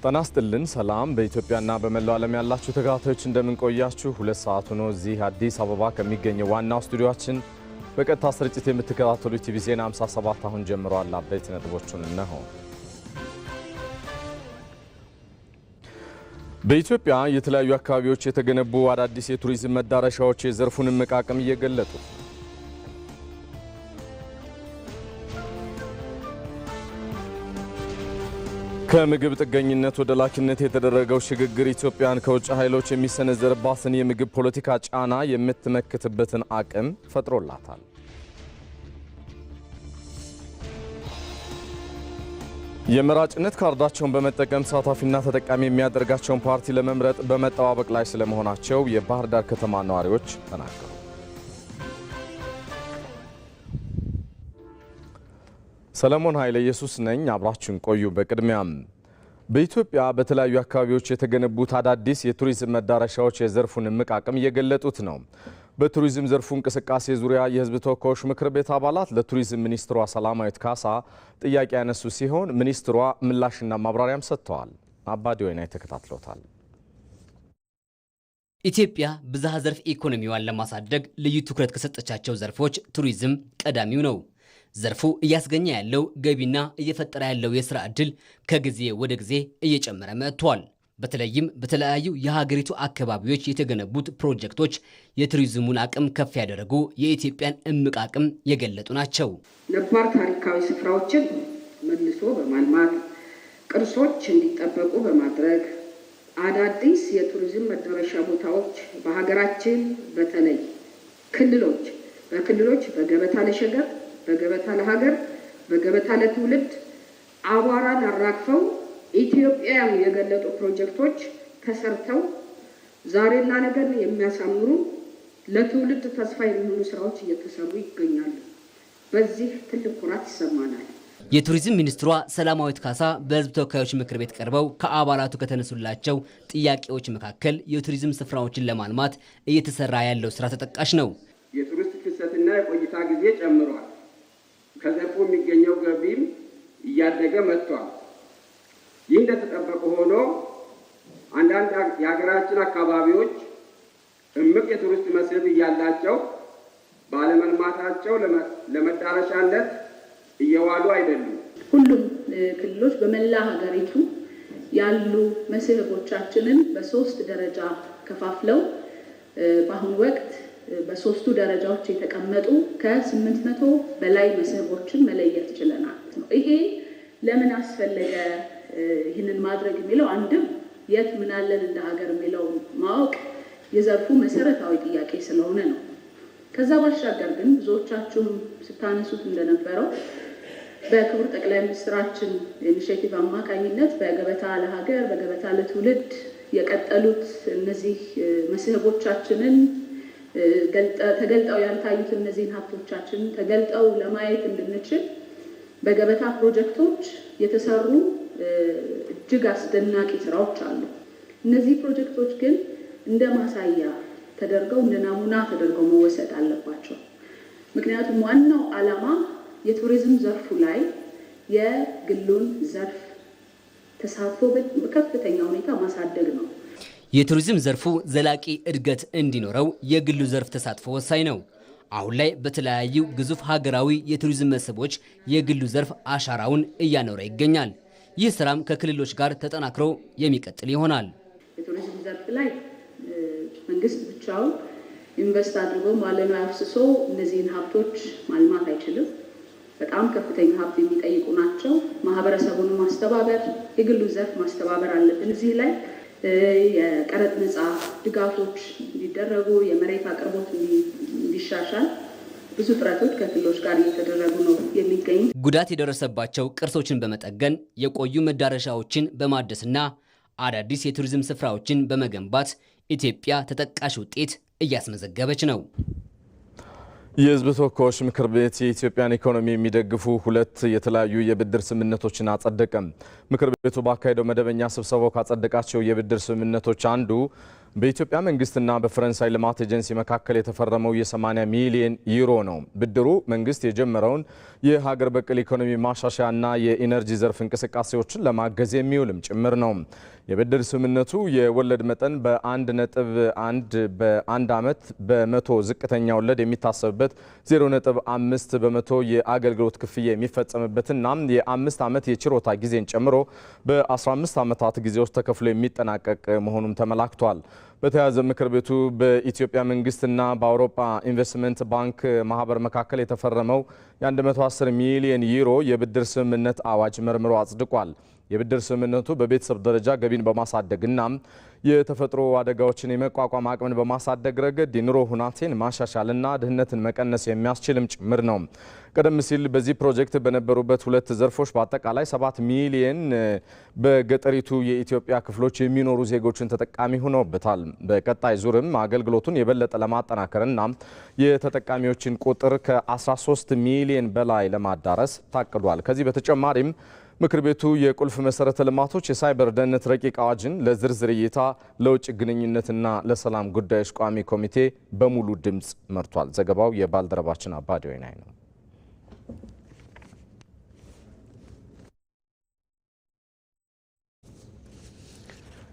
ጤና ይስጥልን ሰላም በኢትዮጵያና በመላው ዓለም ያላችሁ ተከታታዮች እንደምን ቆያችሁ? 2 ሰዓት ሆኖ እዚህ አዲስ አበባ ከሚገኘው ዋናው ስቱዲዮአችን በቀጥታ ስርጭት የምትከታተሉ ቲቪ ዜና 57 አሁን ጀምሯል። አበይት ነጥቦቹን እነሆ። በኢትዮጵያ የተለያዩ አካባቢዎች የተገነቡ አዳዲስ የቱሪዝም መዳረሻዎች የዘርፉን መቃቀም እየገለጡ ከምግብ ጥገኝነት ወደ ላኪነት የተደረገው ሽግግር ኢትዮጵያን ከውጭ ኃይሎች የሚሰነዘርባትን የምግብ ፖለቲካ ጫና የምትመክትበትን አቅም ፈጥሮላታል። የመራጭነት ካርዳቸውን በመጠቀም ተሳታፊና ተጠቃሚ የሚያደርጋቸውን ፓርቲ ለመምረጥ በመጠባበቅ ላይ ስለመሆናቸው የባህር ዳር ከተማ ነዋሪዎች ተናገሩ። ሰለሞን ኃይለ ኢየሱስ ነኝ። አብራችሁን ቆዩ። በቅድሚያም በኢትዮጵያ በተለያዩ አካባቢዎች የተገነቡት አዳዲስ የቱሪዝም መዳረሻዎች የዘርፉን መቃቀም እየገለጡት ነው። በቱሪዝም ዘርፉ እንቅስቃሴ ዙሪያ የሕዝብ ተወካዮች ምክር ቤት አባላት ለቱሪዝም ሚኒስትሯ ሰላማዊት ካሳ ጥያቄ ያነሱ ሲሆን ሚኒስትሯ ምላሽና ማብራሪያም ሰጥተዋል። አባዲ ወይና ተከታትሎታል። ኢትዮጵያ ብዝሃ ዘርፍ ኢኮኖሚዋን ለማሳደግ ልዩ ትኩረት ከሰጠቻቸው ዘርፎች ቱሪዝም ቀዳሚው ነው። ዘርፉ እያስገኘ ያለው ገቢና እየፈጠረ ያለው የሥራ ዕድል ከጊዜ ወደ ጊዜ እየጨመረ መጥቷል። በተለይም በተለያዩ የሀገሪቱ አካባቢዎች የተገነቡት ፕሮጀክቶች የቱሪዝሙን አቅም ከፍ ያደረጉ የኢትዮጵያን እምቅ አቅም የገለጡ ናቸው። ነባር ታሪካዊ ስፍራዎችን መልሶ በማልማት ቅርሶች እንዲጠበቁ በማድረግ አዳዲስ የቱሪዝም መዳረሻ ቦታዎች በሀገራችን በተለይ በክልሎች በገበታ ለሸገር በገበታ ለሀገር በገበታ ለትውልድ አቧራን አራግፈው ኢትዮጵያን የገለጡ ፕሮጀክቶች ተሰርተው ዛሬና ነገን የሚያሳምሩ ለትውልድ ተስፋ የሚሆኑ ስራዎች እየተሰሩ ይገኛሉ። በዚህ ትልቅ ኩራት ይሰማናል። የቱሪዝም ሚኒስትሯ ሰላማዊት ካሳ በሕዝብ ተወካዮች ምክር ቤት ቀርበው ከአባላቱ ከተነሱላቸው ጥያቄዎች መካከል የቱሪዝም ስፍራዎችን ለማልማት እየተሰራ ያለው ስራ ተጠቃሽ ነው። የቱሪስት ፍሰትና የቆይታ ጊዜ ጨምሯል። ከዘርፉ የሚገኘው ገቢም እያደገ መጥቷል። ይህ እንደተጠበቀ ሆኖ አንዳንድ የሀገራችን አካባቢዎች እምቅ የቱሪስት መስህብ እያላቸው ባለመልማታቸው ለመዳረሻነት እየዋሉ አይደሉም። ሁሉም ክልሎች በመላ ሀገሪቱ ያሉ መስህቦቻችንን በ3 ደረጃ ከፋፍለው በአሁኑ ወቅት በ3ቱ ደረጃዎች የተቀመጡ ከ800 በላይ መስህቦችን መለየት ችለናል። ይሄ ለምን አስፈለገ ይህንን ማድረግ የሚለው አንድም የት ምን አለን እንደ ሀገር የሚለው ማወቅ የዘርፉ መሰረታዊ ጥያቄ ስለሆነ ነው። ከዛ ባሻገር ግን ብዙዎቻችሁም ስታነሱት እንደነበረው በክቡር ጠቅላይ ሚኒስትራችን ኢኒሼቲቭ አማካኝነት በገበታ ለሀገር በገበታ ለትውልድ የቀጠሉት እነዚህ መስህቦቻችንን ተገልጠው ያልታዩት እነዚህን ሀብቶቻችን ተገልጠው ለማየት እንድንችል በገበታ ፕሮጀክቶች የተሰሩ እጅግ አስደናቂ ስራዎች አሉ። እነዚህ ፕሮጀክቶች ግን እንደ ማሳያ ተደርገው እንደ ናሙና ተደርገው መወሰድ አለባቸው። ምክንያቱም ዋናው ዓላማ የቱሪዝም ዘርፉ ላይ የግሉን ዘርፍ ተሳትፎ በከፍተኛ ሁኔታ ማሳደግ ነው። የቱሪዝም ዘርፉ ዘላቂ እድገት እንዲኖረው የግሉ ዘርፍ ተሳትፎ ወሳኝ ነው። አሁን ላይ በተለያዩ ግዙፍ ሀገራዊ የቱሪዝም መስህቦች የግሉ ዘርፍ አሻራውን እያኖረ ይገኛል። ይህ ስራም ከክልሎች ጋር ተጠናክሮ የሚቀጥል ይሆናል። የቱሪዝም ዘርፍ ላይ መንግስት ብቻውን ኢንቨስት አድርጎ ማለና አፍስሶ እነዚህን ሀብቶች ማልማት አይችልም። በጣም ከፍተኛ ሀብት የሚጠይቁ ናቸው። ማህበረሰቡን ማስተባበር፣ የግሉ ዘርፍ ማስተባበር አለብን። እዚህ ላይ የቀረጥ ነፃ ድጋፎች እንዲደረጉ፣ የመሬት አቅርቦት እንዲሻሻል ብዙ ጥረቶች ከክልሎች ጋር እየተደረጉ ነው የሚገኙ። ጉዳት የደረሰባቸው ቅርሶችን በመጠገን የቆዩ መዳረሻዎችን በማደስና አዳዲስ የቱሪዝም ስፍራዎችን በመገንባት ኢትዮጵያ ተጠቃሽ ውጤት እያስመዘገበች ነው። የሕዝብ ተወካዮች ምክር ቤት የኢትዮጵያን ኢኮኖሚ የሚደግፉ 2 የተለያዩ የብድር ስምምነቶችን አጸደቀ። ምክር ቤቱ ባካሄደው መደበኛ ስብሰባው ካጸደቃቸው የብድር ስምምነቶች አንዱ በኢትዮጵያ መንግስትና በፈረንሳይ ልማት ኤጀንሲ መካከል የተፈረመው የ80 ሚሊዮን ዩሮ ነው። ብድሩ መንግስት የጀመረውን የሀገር በቀል ኢኮኖሚ ማሻሻያና የኢነርጂ ዘርፍ እንቅስቃሴዎችን ለማገዝ የሚውልም ጭምር ነው። የብድር ስምምነቱ የወለድ መጠን በ1.1 በአንድ ዓመት በመቶ ዝቅተኛ ወለድ የሚታሰብበት 0.5 በመቶ የአገልግሎት ክፍያ የሚፈጸምበትና የ5 ዓመት የችሮታ ጊዜን ጨምሮ በ15 ዓመታት ጊዜ ውስጥ ተከፍሎ የሚጠናቀቅ መሆኑም ተመላክቷል። በተያያዘ ምክር ቤቱ በኢትዮጵያ መንግስትና በአውሮፓ ኢንቨስትመንት ባንክ ማህበር መካከል የተፈረመው የ110 ሚሊዮን ዩሮ የብድር ስምምነት አዋጅ መርምሮ አጽድቋል። የብድር ስምምነቱ በቤተሰብ ደረጃ ገቢን በማሳደግና የተፈጥሮ አደጋዎችን የመቋቋም አቅምን በማሳደግ ረገድ የኑሮ ሁናቴን ማሻሻልና ድህነትን መቀነስ የሚያስችልም ጭምር ነው። ቀደም ሲል በዚህ ፕሮጀክት በነበሩበት ሁለት ዘርፎች በአጠቃላይ 7 ሚሊዮን በገጠሪቱ የኢትዮጵያ ክፍሎች የሚኖሩ ዜጎችን ተጠቃሚ ሆነውበታል። በቀጣይ ዙርም አገልግሎቱን የበለጠ ለማጠናከርና የተጠቃሚዎችን ቁጥር ከ13 ሚሊዮን በላይ ለማዳረስ ታቅዷል። ከዚህ በተጨማሪም ምክር ቤቱ የቁልፍ መሰረተ ልማቶች የሳይበር ደህንነት ረቂቅ አዋጅን ለዝርዝር እይታ ለውጭ ግንኙነትና ለሰላም ጉዳዮች ቋሚ ኮሚቴ በሙሉ ድምፅ መርቷል። ዘገባው የባልደረባችን አባዲ ወይናይ ነው።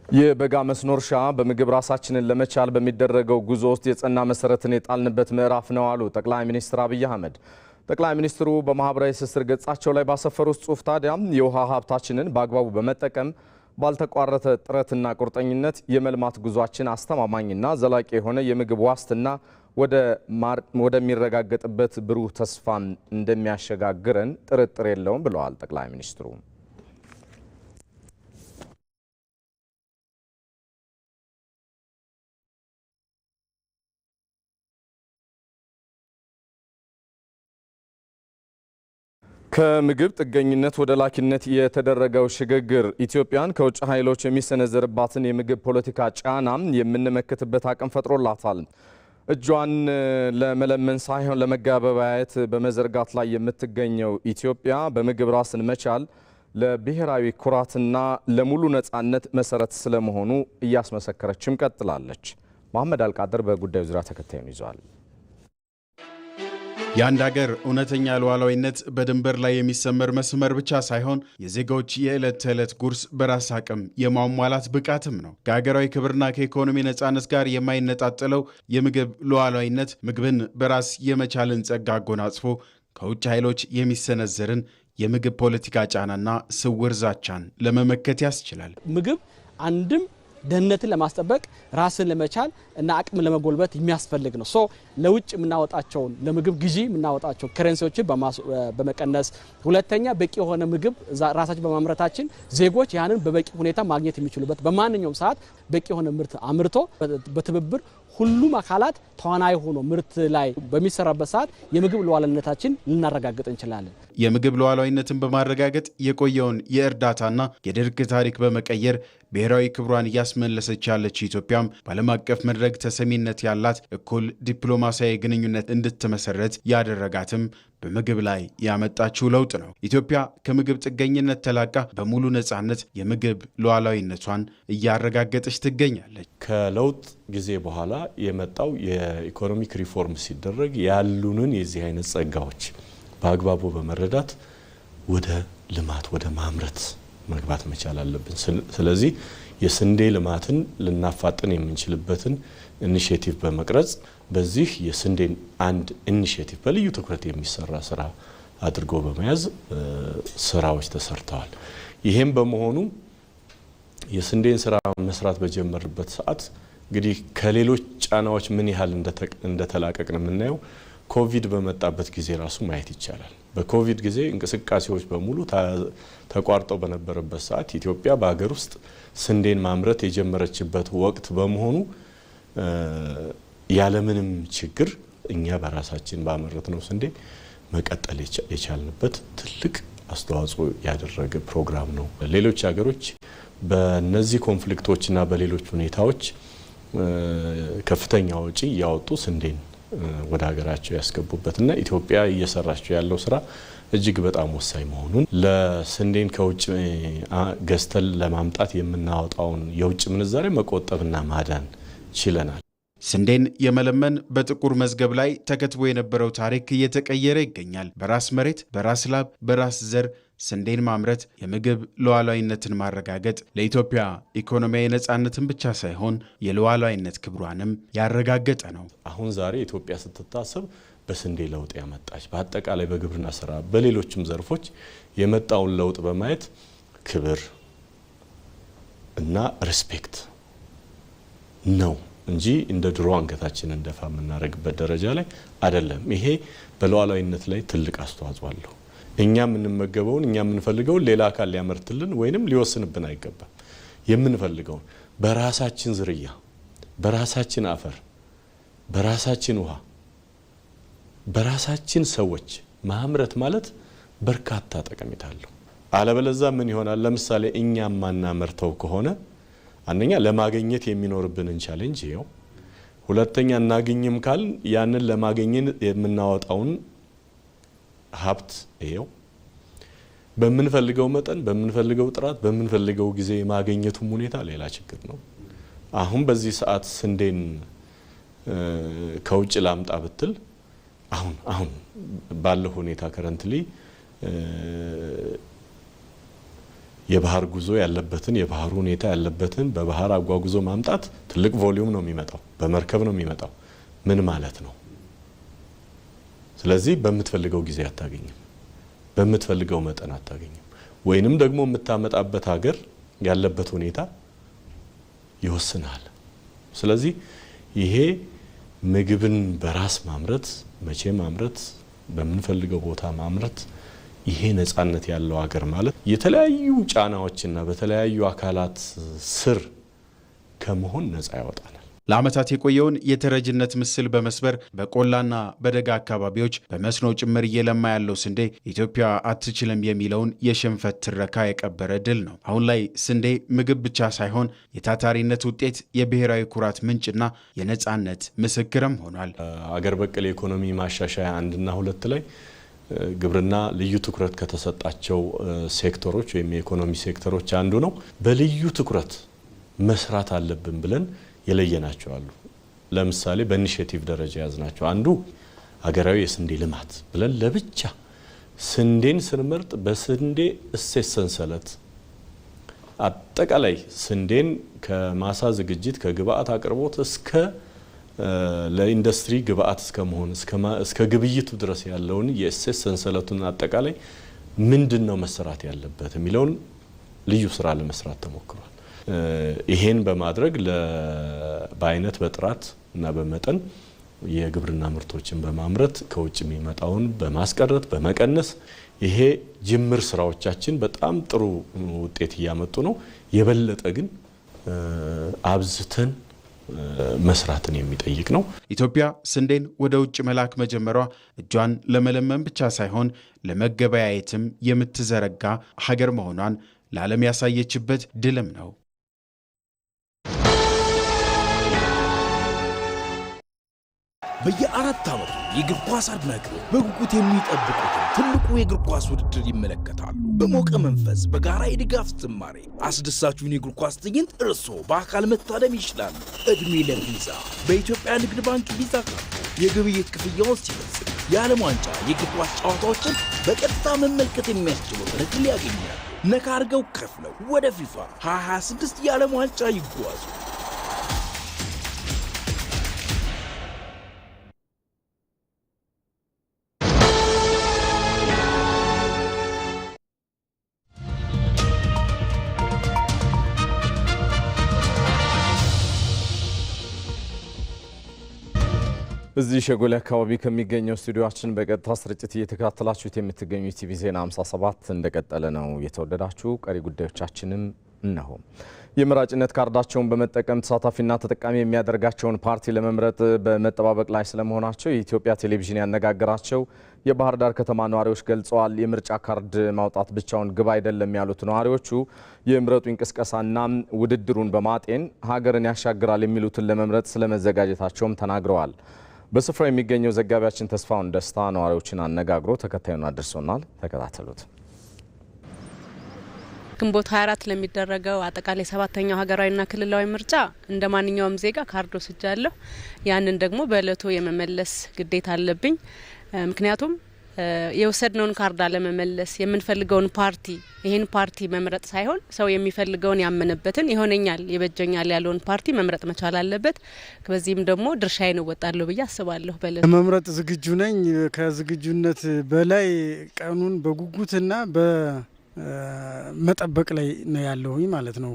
የበጋ መስኖ እርሻ በምግብ ራሳችንን ለመቻል በሚደረገው ጉዞ ውስጥ የጸና መሰረትን የጣልንበት ምዕራፍ ነው አሉ ጠቅላይ ሚኒስትር አብይ አህመድ። ጠቅላይ ሚኒስትሩ በማህበራዊ ትስስር ገጻቸው ላይ ባሰፈሩት ጽሑፍ ታዲያ የውሃ ሀብታችንን በአግባቡ በመጠቀም ባልተቋረጠ ጥረትና ቁርጠኝነት የመልማት ጉዟችን አስተማማኝና ዘላቂ የሆነ የምግብ ዋስትና ወደሚረጋገጥበት ብሩህ ተስፋ እንደሚያሸጋግረን ጥርጥር የለውም ብለዋል ጠቅላይ ሚኒስትሩ። ከምግብ ጥገኝነት ወደ ላኪነት የተደረገው ሽግግር ኢትዮጵያን ከውጭ ኃይሎች የሚሰነዘርባትን የምግብ ፖለቲካ ጫና የምንመክትበት አቅም ፈጥሮላታል። እጇን ለመለመን ሳይሆን ለመገበያየት በመዘርጋት ላይ የምትገኘው ኢትዮጵያ በምግብ ራስን መቻል ለብሔራዊ ኩራትና ለሙሉ ነጻነት መሰረት ስለመሆኑ እያስመሰከረችም ቀጥላለች። መሐመድ አልቃድር በጉዳዩ ዙሪያ ተከታዩን ይዟል። የአንድ ሀገር እውነተኛ ሉዓላዊነት በድንበር ላይ የሚሰመር መስመር ብቻ ሳይሆን የዜጎች የዕለት ተዕለት ጉርስ በራስ አቅም የማሟላት ብቃትም ነው። ከሀገራዊ ክብርና ከኢኮኖሚ ነጻነት ጋር የማይነጣጠለው የምግብ ሉዓላዊነት ምግብን በራስ የመቻልን ጸጋ አጎናጽፎ ከውጭ ኃይሎች የሚሰነዘርን የምግብ ፖለቲካ ጫናና ስውር ዛቻን ለመመከት ያስችላል። ምግብ አንድም ደህንነትን ለማስጠበቅ ራስን ለመቻል እና አቅም ለመጎልበት የሚያስፈልግ ነው። ለውጭ የምናወጣቸውን ለምግብ ግዢ የምናወጣቸው ከረንሲዎችን በመቀነስ፣ ሁለተኛ በቂ የሆነ ምግብ ራሳችን በማምረታችን ዜጎች ያንን በበቂ ሁኔታ ማግኘት የሚችሉበት በማንኛውም ሰዓት በቂ የሆነ ምርት አምርቶ በትብብር ሁሉም አካላት ተዋናይ ሆኖ ምርት ላይ በሚሰራበት ሰዓት የምግብ ሉዓላዊነታችን ልናረጋግጥ እንችላለን። የምግብ ሉዓላዊነትን በማረጋገጥ የቆየውን የእርዳታና የድርቅ ታሪክ በመቀየር ብሔራዊ ክብሯን እያስመለሰች ያለች ኢትዮጵያም በዓለም አቀፍ መድረክ ተሰሚነት ያላት እኩል ዲፕሎማሲያዊ ግንኙነት እንድትመሰረት ያደረጋትም በምግብ ላይ ያመጣችው ለውጥ ነው። ኢትዮጵያ ከምግብ ጥገኝነት ተላቃ በሙሉ ነጻነት የምግብ ሉዓላዊነቷን እያረጋገጠች ትገኛለች። ከለውጥ ጊዜ በኋላ የመጣው የኢኮኖሚክ ሪፎርም ሲደረግ ያሉንን የዚህ አይነት ጸጋዎች በአግባቡ በመረዳት ወደ ልማት ወደ ማምረት መግባት መቻል አለብን። ስለዚህ የስንዴ ልማትን ልናፋጥን የምንችልበትን ኢኒሼቲቭ በመቅረጽ በዚህ የስንዴን አንድ ኢኒሼቲቭ በልዩ ትኩረት የሚሰራ ስራ አድርጎ በመያዝ ስራዎች ተሰርተዋል። ይሄም በመሆኑ የስንዴን ስራ መስራት በጀመርበት ሰዓት እንግዲህ ከሌሎች ጫናዎች ምን ያህል እንደተላቀቅን የምናየው ኮቪድ በመጣበት ጊዜ ራሱ ማየት ይቻላል። በኮቪድ ጊዜ እንቅስቃሴዎች በሙሉ ተቋርጠው በነበረበት ሰዓት ኢትዮጵያ በሀገር ውስጥ ስንዴን ማምረት የጀመረችበት ወቅት በመሆኑ ያለምንም ችግር እኛ በራሳችን ባመረትነው ስንዴ መቀጠል የቻልንበት ትልቅ አስተዋጽኦ ያደረገ ፕሮግራም ነው። ሌሎች ሀገሮች በእነዚህ ኮንፍሊክቶችና በሌሎች ሁኔታዎች ከፍተኛ ወጪ ያወጡ ስንዴን ወደ ሀገራቸው ያስገቡበትና ኢትዮጵያ እየሰራቸው ያለው ስራ እጅግ በጣም ወሳኝ መሆኑን ለስንዴን ከውጭ ገዝተን ለማምጣት የምናወጣውን የውጭ ምንዛሬ መቆጠብና ማዳን ችለናል። ስንዴን የመለመን በጥቁር መዝገብ ላይ ተከትቦ የነበረው ታሪክ እየተቀየረ ይገኛል። በራስ መሬት፣ በራስ ላብ፣ በራስ ዘር ስንዴን ማምረት የምግብ ሉዓላዊነትን ማረጋገጥ ለኢትዮጵያ ኢኮኖሚያዊ ነጻነትን ብቻ ሳይሆን የሉዓላዊነት ክብሯንም ያረጋገጠ ነው። አሁን ዛሬ ኢትዮጵያ ስትታሰብ በስንዴ ለውጥ ያመጣች በአጠቃላይ በግብርና ስራ በሌሎችም ዘርፎች የመጣውን ለውጥ በማየት ክብር እና ሪስፔክት ነው እንጂ እንደ ድሮ አንገታችን እንደፋ የምናደርግበት ደረጃ ላይ አይደለም። ይሄ በሉዓላዊነት ላይ ትልቅ አስተዋጽኦ አለው። እኛ የምንመገበውን እኛ የምንፈልገውን ሌላ አካል ሊያመርትልን ወይንም ሊወስንብን አይገባም። የምንፈልገውን በራሳችን ዝርያ፣ በራሳችን አፈር፣ በራሳችን ውሃ፣ በራሳችን ሰዎች ማምረት ማለት በርካታ ጠቀሜታ አለው። አለበለዛ ምን ይሆናል? ለምሳሌ እኛ ማናመርተው ከሆነ አንደኛ ለማግኘት የሚኖርብንን ቻሌንጅ ይኸው፣ ሁለተኛ እናገኝም ካል ያንን ለማግኘት የምናወጣውን ሀብት ይኸው፣ በምንፈልገው መጠን፣ በምንፈልገው ጥራት፣ በምንፈልገው ጊዜ ማግኘቱም ሁኔታ ሌላ ችግር ነው። አሁን በዚህ ሰዓት ስንዴን ከውጭ ላምጣ ብትል አሁን ባለው ሁኔታ ከረንትሊ የባህር ጉዞ ያለበትን የባህሩ ሁኔታ ያለበትን በባህር አጓጉዞ ማምጣት ትልቅ ቮሊዩም ነው የሚመጣው፣ በመርከብ ነው የሚመጣው። ምን ማለት ነው? ስለዚህ በምትፈልገው ጊዜ አታገኝም፣ በምትፈልገው መጠን አታገኝም፣ ወይንም ደግሞ የምታመጣበት ሀገር ያለበት ሁኔታ ይወስናል። ስለዚህ ይሄ ምግብን በራስ ማምረት፣ መቼ ማምረት፣ በምንፈልገው ቦታ ማምረት፣ ይሄ ነጻነት ያለው ሀገር ማለት የተለያዩ ጫናዎችና በተለያዩ አካላት ስር ከመሆን ነጻ ያወጣናል። ለዓመታት የቆየውን የተረጅነት ምስል በመስበር በቆላና በደጋ አካባቢዎች በመስኖ ጭምር እየለማ ያለው ስንዴ ኢትዮጵያ አትችልም የሚለውን የሽንፈት ትረካ የቀበረ ድል ነው። አሁን ላይ ስንዴ ምግብ ብቻ ሳይሆን የታታሪነት ውጤት፣ የብሔራዊ ኩራት ምንጭና የነጻነት ምስክርም ሆኗል። አገር በቀል የኢኮኖሚ ማሻሻያ 1ና 2 ላይ ግብርና ልዩ ትኩረት ከተሰጣቸው ሴክተሮች ወይም የኢኮኖሚ ሴክተሮች አንዱ ነው። በልዩ ትኩረት መስራት አለብን ብለን የለየናቸው አሉ። ለምሳሌ በኢኒሼቲቭ ደረጃ ያዝናቸው አንዱ ሀገራዊ የስንዴ ልማት ብለን ለብቻ ስንዴን ስንመርጥ በስንዴ እሴት ሰንሰለት አጠቃላይ ስንዴን ከማሳ ዝግጅት ከግብአት አቅርቦት እስከ ለኢንዱስትሪ ግብአት እስከመሆን እስከ ግብይቱ ድረስ ያለውን የእሴት ሰንሰለቱን አጠቃላይ ምንድነው መሰራት ያለበት የሚለውን ልዩ ስራ ለመስራት ተሞክሯል። ይሄን በማድረግ በአይነት በጥራት እና በመጠን የግብርና ምርቶችን በማምረት ከውጭ የሚመጣውን በማስቀረት በመቀነስ ይሄ ጅምር ስራዎቻችን በጣም ጥሩ ውጤት እያመጡ ነው። የበለጠ ግን አብዝተን መስራትን የሚጠይቅ ነው። ኢትዮጵያ ስንዴን ወደ ውጭ መላክ መጀመሯ እጇን ለመለመን ብቻ ሳይሆን ለመገበያየትም የምትዘረጋ ሀገር መሆኗን ለዓለም ያሳየችበት ድልም ነው። በየ4 ዓመቱ የእግር ኳስ አድናቂዎች በጉጉት የሚጠብቁትን ትልቁ የእግር ኳስ ውድድር ይመለከታሉ። በሞቀ መንፈስ በጋራ የድጋፍ ዝማሬ አስደሳቹን የእግር ኳስ ትዕይንት እርስዎ በአካል መታደም ይችላሉ። ዕድሜ ለቪዛ! በኢትዮጵያ ንግድ ባንክ ቪዛ ካርድ የግብይት ክፍያውን ሲፈጽም የዓለም ዋንጫ የእግር ኳስ ጨዋታዎችን በቀጥታ መመልከት የሚያስችሉትን ዕድል ያገኛሉ። ነካ አድርገው ከፍለው ወደ ፊፋ 2026 የዓለም ዋንጫ ይጓዙ። እዚህ ሸጎሌ አካባቢ ከሚገኘው ስቱዲዮአችን በቀጥታ ስርጭት እየተከታተላችሁት የምትገኙት ቲቪ ዜና 57 እንደቀጠለ ነው። የተወደዳችሁ ቀሪ ጉዳዮቻችንም እነሆ። የመራጭነት ካርዳቸውን በመጠቀም ተሳታፊና ተጠቃሚ የሚያደርጋቸውን ፓርቲ ለመምረጥ በመጠባበቅ ላይ ስለመሆናቸው የኢትዮጵያ ቴሌቪዥን ያነጋገራቸው የባህር ዳር ከተማ ነዋሪዎች ገልጸዋል። የምርጫ ካርድ ማውጣት ብቻውን ግብ አይደለም ያሉት ነዋሪዎቹ የምረጡኝ ቅስቀሳና ውድድሩን በማጤን ሀገርን ያሻግራል የሚሉትን ለመምረጥ ስለመዘጋጀታቸውም ተናግረዋል። በስፍራው የሚገኘው ዘጋቢያችን ተስፋውን ደስታ ነዋሪዎችን አነጋግሮ ተከታዩን አድርሶናል። ተከታተሉት። ግንቦት 24 ለሚደረገው አጠቃላይ 7ኛው ሀገራዊና ክልላዊ ምርጫ እንደማንኛውም ዜጋ ካርድ ወስጃለሁ። ያንን ደግሞ በእለቱ የመመለስ ግዴታ አለብኝ። ምክንያቱም የወሰድነውን ካርድ አለመመለስ የምንፈልገውን ፓርቲ ይሄን ፓርቲ መምረጥ ሳይሆን ሰው የሚፈልገውን ያመነበትን ይሆነኛል ይበጀኛል ያለውን ፓርቲ መምረጥ መቻል አለበት። በዚህም ደግሞ ድርሻዬን እወጣለሁ ብዬ አስባለሁ። መምረጥ ዝግጁ ነኝ። ከዝግጁነት በላይ ቀኑን በጉጉትና በመጠበቅ ላይ ነው ያለሁኝ ማለት ነው።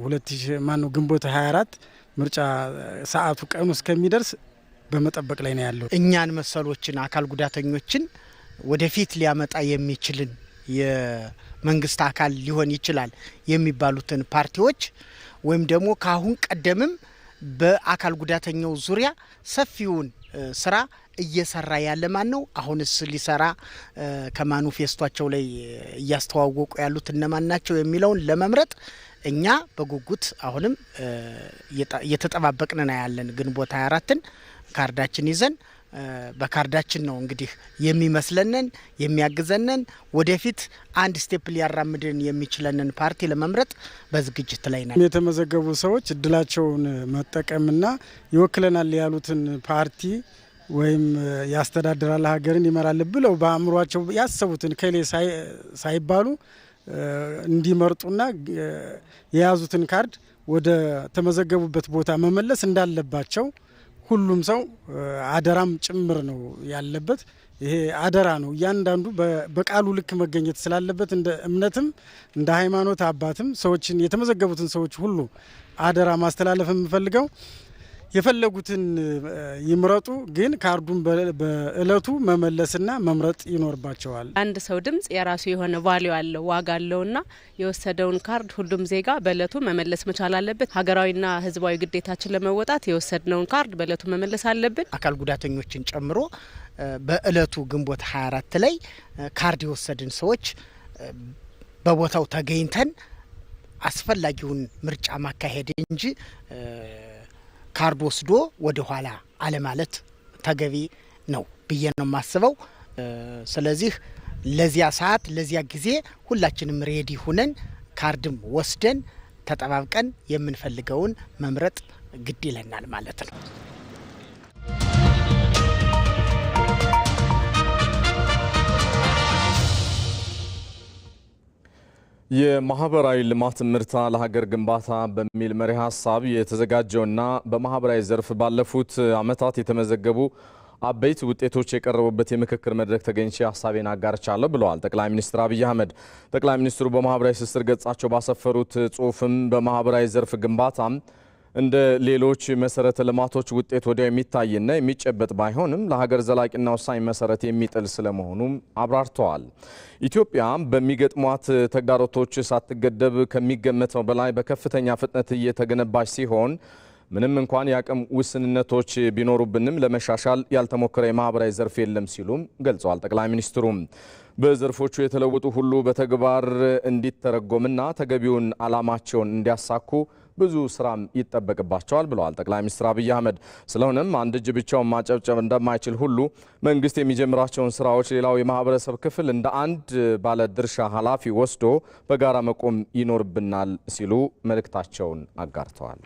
ግንቦት 24 ምርጫ ሰዓቱ ቀኑ እስከሚደርስ በመጠበቅ ላይ ነው ያለው። እኛን መሰሎችን አካል ጉዳተኞችን ወደፊት ሊያመጣ የሚችልን የመንግስት አካል ሊሆን ይችላል የሚባሉትን ፓርቲዎች ወይም ደግሞ ካሁን ቀደምም በአካል ጉዳተኛው ዙሪያ ሰፊውን ስራ እየሰራ ያለ ማን ነው? አሁንስ ሊሰራ ከማኑፌስቷቸው ላይ እያስተዋወቁ ያሉት እነማን ናቸው የሚለውን ለመምረጥ እኛ በጉጉት አሁንም እየተጠባበቅን ያለን ግንቦት 24ን ካርዳችን ይዘን በካርዳችን ነው እንግዲህ የሚመስለንን የሚያግዘንን ወደፊት አንድ ስቴፕ ሊያራምድን የሚችለንን ፓርቲ ለመምረጥ በዝግጅት ላይ ነን። የተመዘገቡ ሰዎች እድላቸውን መጠቀምና ይወክለናል ያሉትን ፓርቲ ወይም ያስተዳድራል ሀገርን ይመራል ብለው በአእምሯቸው ያሰቡትን ከሌ ሳይባሉ እንዲመርጡና የያዙትን ካርድ ወደ ተመዘገቡበት ቦታ መመለስ እንዳለባቸው ሁሉም ሰው አደራም ጭምር ነው ያለበት። ይሄ አደራ ነው። እያንዳንዱ በቃሉ ልክ መገኘት ስላለበት እንደ እምነትም እንደ ሃይማኖት አባትም ሰዎችን የተመዘገቡትን ሰዎች ሁሉ አደራ ማስተላለፍ የምፈልገው የፈለጉትን ይምረጡ፣ ግን ካርዱን በእለቱ መመለስና መምረጥ ይኖርባቸዋል። አንድ ሰው ድምጽ የራሱ የሆነ ቫልዩ አለው፣ ዋጋ አለውና የወሰደውን ካርድ ሁሉም ዜጋ በእለቱ መመለስ መቻል አለበት። ሀገራዊና ህዝባዊ ግዴታችን ለመወጣት የወሰድነውን ካርድ በእለቱ መመለስ አለብን። አካል ጉዳተኞችን ጨምሮ በእለቱ ግንቦት 24 ላይ ካርድ የወሰድን ሰዎች በቦታው ተገኝተን አስፈላጊውን ምርጫ ማካሄድ እንጂ ካርድ ወስዶ ወደ ኋላ አለማለት ተገቢ ነው ብዬ ነው የማስበው። ስለዚህ ለዚያ ሰዓት ለዚያ ጊዜ ሁላችንም ሬዲ ሆነን ካርድም ወስደን ተጠባብቀን የምንፈልገውን መምረጥ ግድ ይለናል ማለት ነው። የማህበራዊ ልማት ምርታ ለሀገር ግንባታ በሚል መሪ ሀሳብ የተዘጋጀውና በማህበራዊ ዘርፍ ባለፉት ዓመታት የተመዘገቡ አበይት ውጤቶች የቀረቡበት የምክክር መድረክ ተገኝቼ ሀሳቤን አጋርቻለሁ ብለዋል ጠቅላይ ሚኒስትር አብይ አህመድ። ጠቅላይ ሚኒስትሩ በማህበራዊ ትስስር ገጻቸው ባሰፈሩት ጽሑፍም በማህበራዊ ዘርፍ ግንባታ እንደ ሌሎች መሰረተ ልማቶች ውጤት ወዲያው የሚታይና የሚጨበጥ ባይሆንም ለሀገር ዘላቂና ወሳኝ መሰረት የሚጥል ስለመሆኑም አብራርተዋል። ኢትዮጵያ በሚገጥሟት ተግዳሮቶች ሳትገደብ ከሚገመተው በላይ በከፍተኛ ፍጥነት እየተገነባች ሲሆን ምንም እንኳን የአቅም ውስንነቶች ቢኖሩብንም ለመሻሻል ያልተሞከረ የማህበራዊ ዘርፍ የለም ሲሉም ገልጸዋል። ጠቅላይ ሚኒስትሩም በዘርፎቹ የተለወጡ ሁሉ በተግባር እንዲተረጎምና ተገቢውን ዓላማቸውን እንዲያሳኩ ብዙ ስራም ይጠበቅባቸዋል ብለዋል ጠቅላይ ሚኒስትር አብይ አህመድ። ስለሆነም አንድ እጅ ብቻውን ማጨብጨብ እንደማይችል ሁሉ መንግስት የሚጀምራቸውን ስራዎች ሌላው የማህበረሰብ ክፍል እንደ አንድ ባለ ድርሻ ኃላፊ ወስዶ በጋራ መቆም ይኖርብናል ሲሉ መልእክታቸውን አጋርተዋል።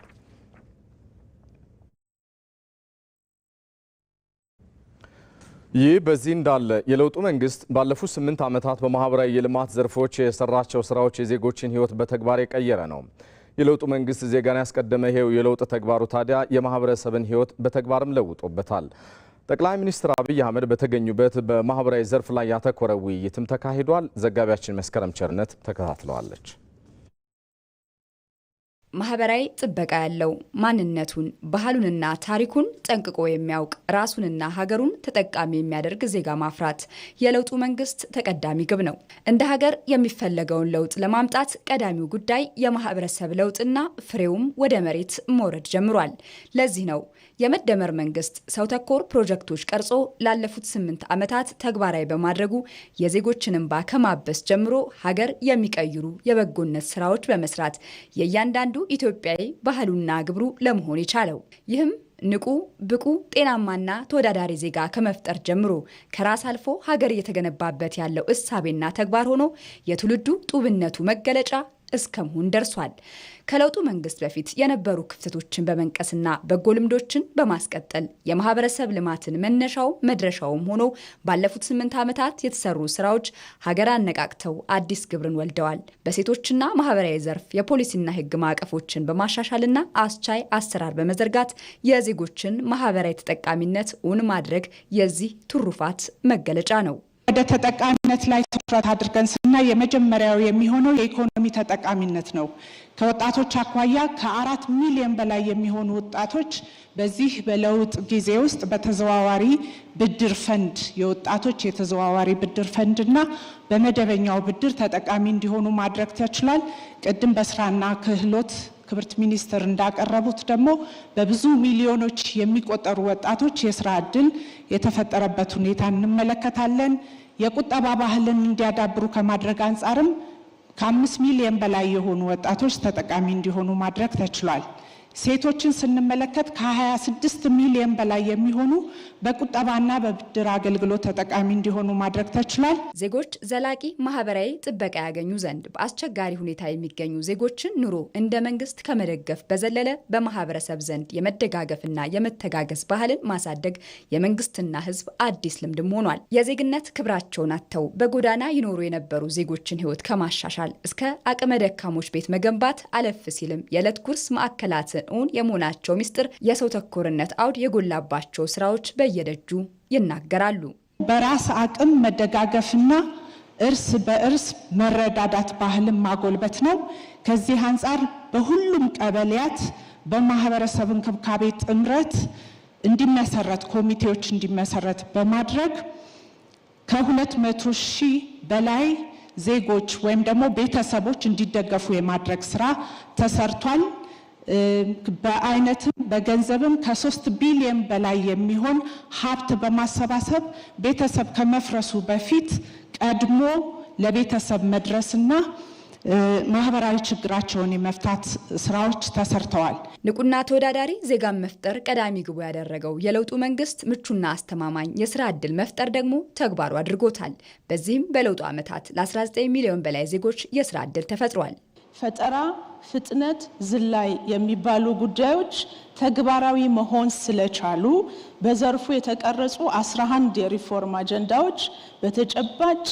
ይህ በዚህ እንዳለ የለውጡ መንግስት ባለፉት 8 ዓመታት በማህበራዊ የልማት ዘርፎች የሰራቸው ስራዎች የዜጎችን ህይወት በተግባር የቀየረ ነው። የለውጡ መንግስት ዜጋን ያስቀደመ ይሄው የለውጥ ተግባሩ ታዲያ የማህበረሰብን ህይወት በተግባርም ለውጦበታል። ጠቅላይ ሚኒስትር አብይ አህመድ በተገኙበት በማህበራዊ ዘርፍ ላይ ያተኮረ ውይይትም ተካሂዷል። ዘጋቢያችን መስከረም ቸርነት ተከታትለዋለች። ማህበራዊ ጥበቃ ያለው ማንነቱን ባህሉንና ታሪኩን ጠንቅቆ የሚያውቅ ራሱንና ሀገሩን ተጠቃሚ የሚያደርግ ዜጋ ማፍራት የለውጡ መንግስት ተቀዳሚ ግብ ነው። እንደ ሀገር የሚፈለገውን ለውጥ ለማምጣት ቀዳሚው ጉዳይ የማህበረሰብ ለውጥና ፍሬውም ወደ መሬት መውረድ ጀምሯል። ለዚህ ነው የመደመር መንግስት ሰው ተኮር ፕሮጀክቶች ቀርጾ ላለፉት 8 ዓመታት ተግባራዊ በማድረጉ የዜጎችን እንባ ከማበስ ጀምሮ ሀገር የሚቀይሩ የበጎነት ስራዎች በመስራት የእያንዳንዱ ኢትዮጵያዊ ባህሉና ግብሩ ለመሆን የቻለው። ይህም ንቁ፣ ብቁ፣ ጤናማና ተወዳዳሪ ዜጋ ከመፍጠር ጀምሮ ከራስ አልፎ ሀገር እየተገነባበት ያለው እሳቤና ተግባር ሆኖ የትውልዱ ጡብነቱ መገለጫ እስከ መሆን ደርሷል። ከለውጡ መንግስት በፊት የነበሩ ክፍተቶችን በመንቀስና በጎ ልምዶችን በማስቀጠል የማህበረሰብ ልማትን መነሻው መድረሻውም ሆኖ ባለፉት 8 ዓመታት የተሰሩ ስራዎች ሀገር አነቃቅተው አዲስ ግብርን ወልደዋል። በሴቶችና ማህበራዊ ዘርፍ የፖሊሲና ህግ ማዕቀፎችን በማሻሻልና አስቻይ አሰራር በመዘርጋት የዜጎችን ማህበራዊ ተጠቃሚነት እውን ማድረግ የዚህ ትሩፋት መገለጫ ነው። ወደ ተጠቃሚነት ላይ ትኩረት አድርገን ስናይ የመጀመሪያው የሚሆነው የኢኮኖሚ ተጠቃሚነት ነው። ከወጣቶች አኳያ ከ4 ሚሊዮን በላይ የሚሆኑ ወጣቶች በዚህ በለውጥ ጊዜ ውስጥ በተዘዋዋሪ ብድር ፈንድ የወጣቶች የተዘዋዋሪ ብድር ፈንድና በመደበኛው ብድር ተጠቃሚ እንዲሆኑ ማድረግ ተችሏል። ቅድም በስራና ክህሎት ክብርት ሚኒስትር እንዳቀረቡት ደግሞ በብዙ ሚሊዮኖች የሚቆጠሩ ወጣቶች የስራ ዕድል የተፈጠረበት ሁኔታ እንመለከታለን። የቁጠባ ባህልን እንዲያዳብሩ ከማድረግ አንጻርም ከ5 ሚሊዮን በላይ የሆኑ ወጣቶች ተጠቃሚ እንዲሆኑ ማድረግ ተችሏል። ሴቶችን ስንመለከት ከ26 ሚሊዮን በላይ የሚሆኑ በቁጠባና በብድር አገልግሎት ተጠቃሚ እንዲሆኑ ማድረግ ተችሏል። ዜጎች ዘላቂ ማህበራዊ ጥበቃ ያገኙ ዘንድ በአስቸጋሪ ሁኔታ የሚገኙ ዜጎችን ኑሮ እንደ መንግስት ከመደገፍ በዘለለ በማህበረሰብ ዘንድ የመደጋገፍና የመተጋገዝ ባህልን ማሳደግ የመንግስትና ህዝብ አዲስ ልምድም ሆኗል። የዜግነት ክብራቸውን አጥተው በጎዳና ይኖሩ የነበሩ ዜጎችን ህይወት ከማሻሻል እስከ አቅመ ደካሞች ቤት መገንባት አለፍ ሲልም የዕለት ጉርስ ማዕከላትን እውን የመሆናቸው ሚስጥር የሰው ተኮርነት አውድ የጎላባቸው ስራዎች በየደጁ ይናገራሉ። በራስ አቅም መደጋገፍና እርስ በእርስ መረዳዳት ባህልን ማጎልበት ነው። ከዚህ አንጻር በሁሉም ቀበሌያት በማህበረሰብ እንክብካቤ ጥምረት እንዲመሰረት ኮሚቴዎች እንዲመሰረት በማድረግ ከ200 ሺህ በላይ ዜጎች ወይም ደግሞ ቤተሰቦች እንዲደገፉ የማድረግ ስራ ተሰርቷል። በአይነትም በገንዘብም ከ3 ቢሊዮን በላይ የሚሆን ሀብት በማሰባሰብ ቤተሰብ ከመፍረሱ በፊት ቀድሞ ለቤተሰብ መድረስና ማህበራዊ ችግራቸውን የመፍታት ስራዎች ተሰርተዋል። ንቁና ተወዳዳሪ ዜጋን መፍጠር ቀዳሚ ግቡ ያደረገው የለውጡ መንግስት ምቹና አስተማማኝ የስራ ዕድል መፍጠር ደግሞ ተግባሩ አድርጎታል። በዚህም በለውጡ ዓመታት ለ19 ሚሊዮን በላይ ዜጎች የስራ ዕድል ተፈጥሯል። ፈጠራ፣ ፍጥነት፣ ዝላይ የሚባሉ ጉዳዮች ተግባራዊ መሆን ስለቻሉ በዘርፉ የተቀረጹ 11 የሪፎርም አጀንዳዎች በተጨባጭ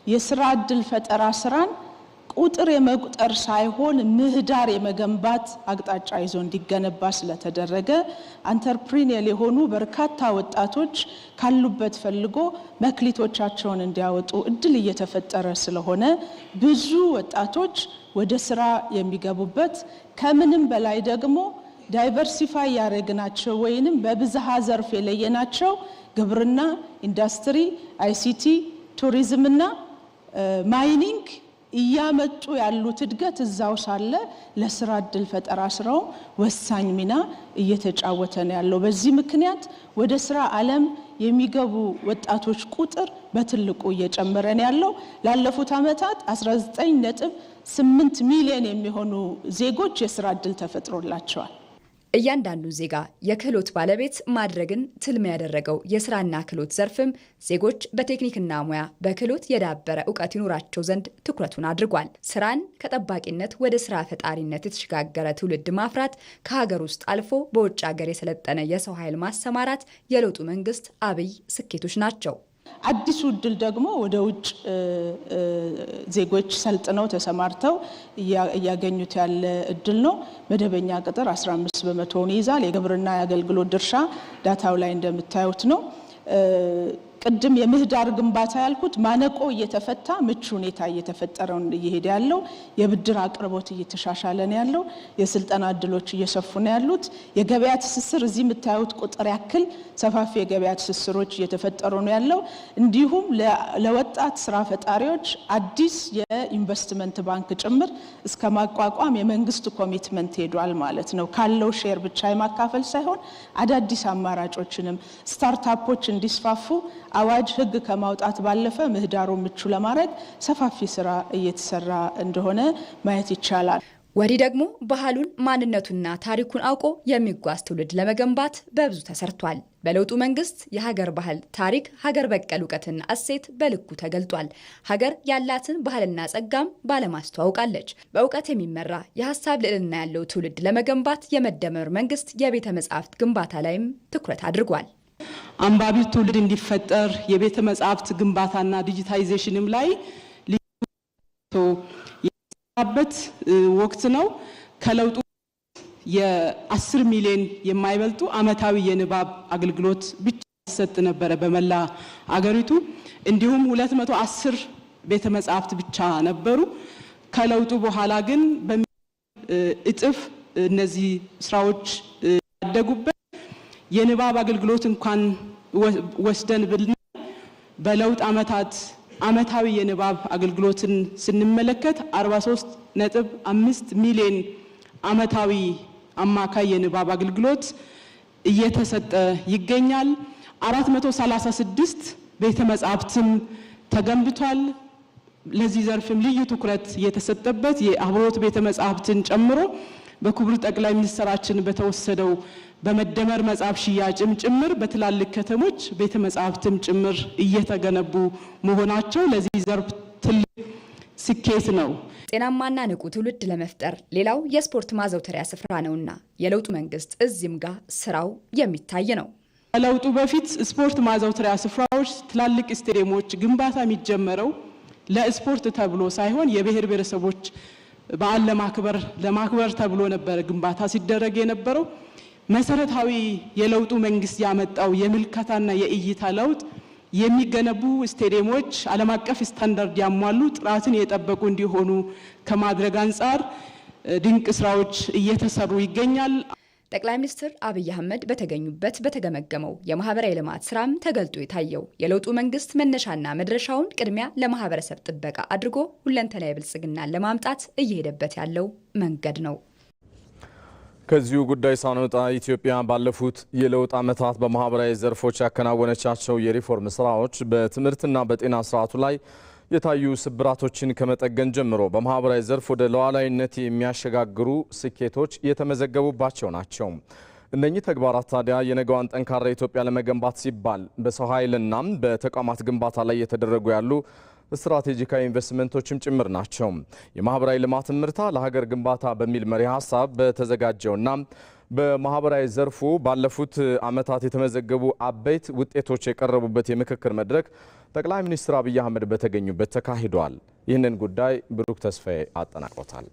የስራ ዕድል ፈጠራ ስራን ቁጥር የመቁጠር ሳይሆን ምህዳር የመገንባት አቅጣጫ ይዞ እንዲገነባ ስለተደረገ አንተርፕሪኒየር የሆኑ በርካታ ወጣቶች ካሉበት ፈልጎ መክሊቶቻቸውን እንዲያወጡ እድል እየተፈጠረ ስለሆነ ብዙ ወጣቶች ወደ ስራ የሚገቡበት ከምንም በላይ ደግሞ ዳይቨርሲፋይ ያደረግናቸው ወይንም በብዝሃ ዘርፍ የለየናቸው ግብርና፣ ኢንዱስትሪ፣ አይሲቲ፣ ቱሪዝምና ማይኒንግ እያመጡ ያሉት እድገት እዛው ሳለ ለስራ ዕድል ፈጠራ ስራው ወሳኝ ሚና እየተጫወተ ነው ያለው። በዚህ ምክንያት ወደ ስራ ዓለም የሚገቡ ወጣቶች ቁጥር በትልቁ እየጨመረ ነው ያለው። ላለፉት ዓመታት 19.8 ሚሊዮን የሚሆኑ ዜጎች የስራ ዕድል ተፈጥሮላቸዋል። እያንዳንዱ ዜጋ የክህሎት ባለቤት ማድረግን ትልም ያደረገው የስራና ክህሎት ዘርፍም ዜጎች በቴክኒክና ሙያ በክህሎት የዳበረ እውቀት ይኖራቸው ዘንድ ትኩረቱን አድርጓል። ስራን ከጠባቂነት ወደ ስራ ፈጣሪነት የተሸጋገረ ትውልድ ማፍራት፣ ከሀገር ውስጥ አልፎ በውጭ ሀገር የሰለጠነ የሰው ኃይል ማሰማራት የለውጡ መንግስት አብይ ስኬቶች ናቸው። አዲሱ እድል ደግሞ ወደ ውጭ ዜጎች ሰልጥነው ተሰማርተው እያገኙት ያለ እድል ነው። መደበኛ ቅጥር 15 በመቶውን ይይዛል። የግብርና የአገልግሎት ድርሻ ዳታው ላይ እንደምታዩት ነው። ቅድም የምህዳር ግንባታ ያልኩት ማነቆ እየተፈታ ምቹ ሁኔታ እየተፈጠረው እየሄደ ያለው፣ የብድር አቅርቦት እየተሻሻለ ነው ያለው፣ የስልጠና እድሎች እየሰፉ ነው ያሉት፣ የገበያ ትስስር እዚህ የምታዩት ቁጥር ያክል ሰፋፊ የገበያ ትስስሮች እየተፈጠሩ ነው ያለው። እንዲሁም ለወጣት ስራ ፈጣሪዎች አዲስ የኢንቨስትመንት ባንክ ጭምር እስከ ማቋቋም የመንግስት ኮሚትመንት ሄዷል ማለት ነው። ካለው ሼር ብቻ የማካፈል ሳይሆን አዳዲስ አማራጮችንም ስታርታፖች እንዲስፋፉ አዋጅ ህግ ከማውጣት ባለፈ ምህዳሩ ምቹ ለማድረግ ሰፋፊ ስራ እየተሰራ እንደሆነ ማየት ይቻላል። ወዲህ ደግሞ ባህሉን ማንነቱና ታሪኩን አውቆ የሚጓዝ ትውልድ ለመገንባት በብዙ ተሰርቷል። በለውጡ መንግስት የሀገር ባህል ታሪክ፣ ሀገር በቀል እውቀትና እሴት በልኩ ተገልጧል። ሀገር ያላትን ባህልና ጸጋም ባለማስተዋውቃለች። በእውቀት የሚመራ የሀሳብ ልዕልና ያለው ትውልድ ለመገንባት የመደመር መንግስት የቤተ መጻሕፍት ግንባታ ላይም ትኩረት አድርጓል። አንባቢ ትውልድ እንዲፈጠር የቤተ መጻሕፍት ግንባታና ዲጂታይዜሽንም ላይ በት ወቅት ነው። ከለውጡ የ10 ሚሊዮን የማይበልጡ አመታዊ የንባብ አገልግሎት ብቻ ይሰጥ ነበር በመላ አገሪቱ። እንዲሁም 210 ቤተ መጻሕፍት ብቻ ነበሩ። ከለውጡ በኋላ ግን እጥፍ እነዚህ ስራዎች ያደጉበት የንባብ አገልግሎት እንኳን ወስደን በለውጥ አመታት አመታዊ የንባብ አገልግሎትን ስንመለከት 43.5 ሚሊዮን አመታዊ አማካይ የንባብ አገልግሎት እየተሰጠ ይገኛል። 436 ቤተ መጻሕፍትም ተገንብቷል። ለዚህ ዘርፍም ልዩ ትኩረት የተሰጠበት የአብሮት ቤተ መጻሕፍትን ጨምሮ በክቡር ጠቅላይ ሚኒስትራችን በተወሰደው በመደመር መጽሐፍ ሽያጭም ጭምር በትላልቅ ከተሞች ቤተ መጻሕፍትም ጭምር እየተገነቡ መሆናቸው ለዚህ ዘርፍ ትልቅ ስኬት ነው። ጤናማና ንቁ ትውልድ ለመፍጠር ሌላው የስፖርት ማዘውተሪያ ስፍራ ነውና የለውጡ መንግስት እዚህም ጋር ስራው የሚታይ ነው። ከለውጡ በፊት ስፖርት ማዘውተሪያ ስፍራዎች፣ ትላልቅ ስቴዲየሞች ግንባታ የሚጀመረው ለስፖርት ተብሎ ሳይሆን የብሔር ብሔረሰቦች በዓል ለማክበር ተብሎ ነበር ግንባታ ሲደረግ የነበረው። መሰረታዊ የለውጡ መንግስት ያመጣው የምልከታና የእይታ ለውጥ የሚገነቡ ስቴዲየሞች ዓለም አቀፍ ስታንዳርድ ያሟሉ ጥራትን የጠበቁ እንዲሆኑ ከማድረግ አንጻር ድንቅ ስራዎች እየተሰሩ ይገኛል። ጠቅላይ ሚኒስትር አብይ አህመድ በተገኙበት በተገመገመው የማህበራዊ ልማት ስራም ተገልጦ የታየው የለውጡ መንግስት መነሻና መድረሻውን ቅድሚያ ለማህበረሰብ ጥበቃ አድርጎ ሁለንተናዊ ብልጽግናን ለማምጣት እየሄደበት ያለው መንገድ ነው። ከዚሁ ጉዳይ ሳንወጣ ኢትዮጵያ ባለፉት የለውጥ ዓመታት በማህበራዊ ዘርፎች ያከናወነቻቸው የሪፎርም ስራዎች በትምህርትና በጤና ስርዓቱ ላይ የታዩ ስብራቶችን ከመጠገን ጀምሮ በማህበራዊ ዘርፍ ወደ ሉዓላዊነት የሚያሸጋግሩ ስኬቶች የተመዘገቡባቸው ናቸው። እነኚህ ተግባራት ታዲያ የነገዋን ጠንካራ ኢትዮጵያ ለመገንባት ሲባል በሰው ኃይልና በተቋማት ግንባታ ላይ የተደረጉ ያሉ ስትራቴጂካዊ ኢንቨስትመንቶችም ጭምር ናቸው። የማህበራዊ ልማት ምርታ ለሀገር ግንባታ በሚል መሪ ሀሳብ በተዘጋጀውና በማህበራዊ ዘርፉ ባለፉት ዓመታት የተመዘገቡ አበይት ውጤቶች የቀረቡበት የምክክር መድረክ ጠቅላይ ሚኒስትር አብይ አህመድ በተገኙበት ተካሂዷል። ይህንን ጉዳይ ብሩክ ተስፋዬ አጠናቅሮታል።